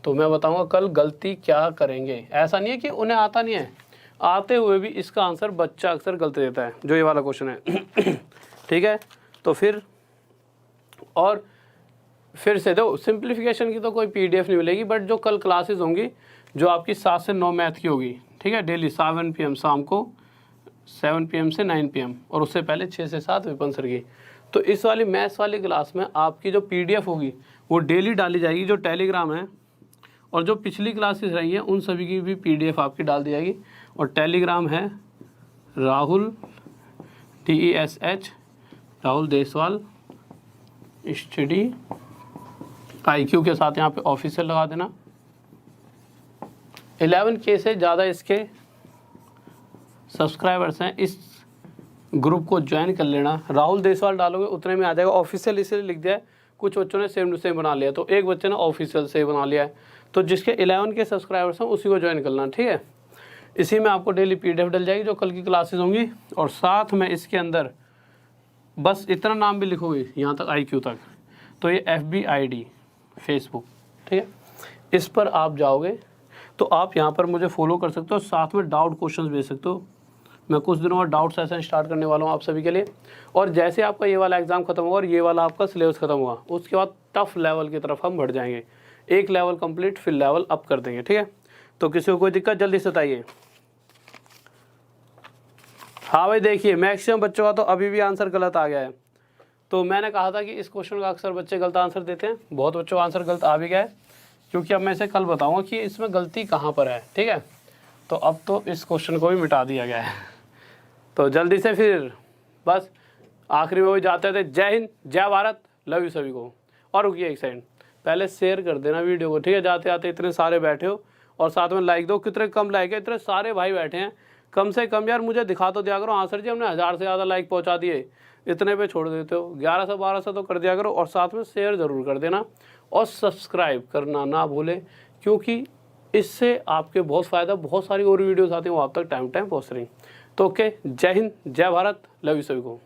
तो मैं बताऊंगा कल गलती क्या करेंगे। ऐसा नहीं है कि उन्हें आता नहीं है, आते हुए भी इसका आंसर बच्चा अक्सर गलत देता है, जो ये वाला क्वेश्चन है ठीक है। तो फिर और फिर से दो, सिंप्लीफिकेशन की तो कोई PDF नहीं मिलेगी, बट जो कल क्लासेस होंगी जो आपकी 7 से 9 मैथ की होगी, ठीक है, डेली 7 PM शाम को, 7 PM से 9 PM, और उससे पहले 6 से 7 विपन सर की। तो इस वाली मैथ्स वाली क्लास में आपकी जो PDF होगी वो डेली डाली जाएगी, जो टेलीग्राम है, और जो पिछली क्लासेस रही हैं उन सभी की भी PDF आपकी डाल दी जाएगी। और टेलीग्राम है Rahul DESH Rahul Deswal study IQ के साथ यहाँ पे ऑफिशियल लगा देना। 11K से ज़्यादा इसके सब्सक्राइबर्स हैं, इस ग्रुप को ज्वाइन कर लेना। राहुल देसवाल डालोगे उतने में आ जाएगा, ऑफिशियल इसलिए लिख दिया है, कुछ बच्चों ने सेम टू सेम बना लिया, तो एक बच्चे ने ऑफिशियल से बना लिया है, तो जिसके 11K सब्सक्राइबर्स हैं उसी को ज्वाइन कर लेना, ठीक है। इसी में आपको डेली PDF डल जाएगी जो कल की क्लासेस होंगी, और साथ में इसके अंदर बस इतना नाम भी लिखोगे यहाँ तक IQ तक, तो ये FB ID फेसबुक, ठीक है, इस पर आप जाओगे तो आप यहाँ पर मुझे फॉलो कर सकते हो, साथ में डाउट क्वेश्चंस भेज सकते हो। मैं कुछ दिनों में डाउट सेशन स्टार्ट करने वाला हूँ आप सभी के लिए, और जैसे आपका ये वाला एग्ज़ाम खत्म होगा और ये वाला आपका सिलेबस खत्म होगा, उसके बाद टफ लेवल की तरफ हम बढ़ जाएंगे, एक लेवल कंप्लीट फिर लेवल अप कर देंगे, ठीक है। तो किसी को कोई दिक्कत जल्दी से बताइए। हाँ भाई देखिए मैक्सिमम बच्चों का तो अभी भी आंसर गलत आ गया है, तो मैंने कहा था कि इस क्वेश्चन का अक्सर बच्चे गलत आंसर देते हैं, बहुत बच्चों का आंसर गलत आ भी गया है, क्योंकि अब मैं इसे कल बताऊंगा कि इसमें गलती कहाँ पर है, ठीक है। तो अब तो इस क्वेश्चन को भी मिटा दिया गया है, तो जल्दी से फिर बस आखिरी में वही जाते थे, जय हिंद जय भारत, लव यू सभी को। और रुकिए एक सेकंड, पहले शेयर कर देना वीडियो को, ठीक है, जाते आते इतने सारे बैठे हो, और साथ में लाइक दो। कितने कम लाइक है, इतने सारे भाई बैठे हैं, कम से कम यार मुझे दिखा तो दिया करो। हाँ सर जी हमने 1000 से ज़्यादा लाइक पहुँचा दिए, इतने पे छोड़ देते हो। 1100-1200 तो कर दिया करो, और साथ में शेयर ज़रूर कर देना और सब्सक्राइब करना ना भूलें, क्योंकि इससे आपके बहुत फ़ायदा, बहुत सारी और वीडियोस आती हैं वो आप तक टाइम पहुँच रही। तो ओके, जय हिंद, जय भारत, लव यू सभी को।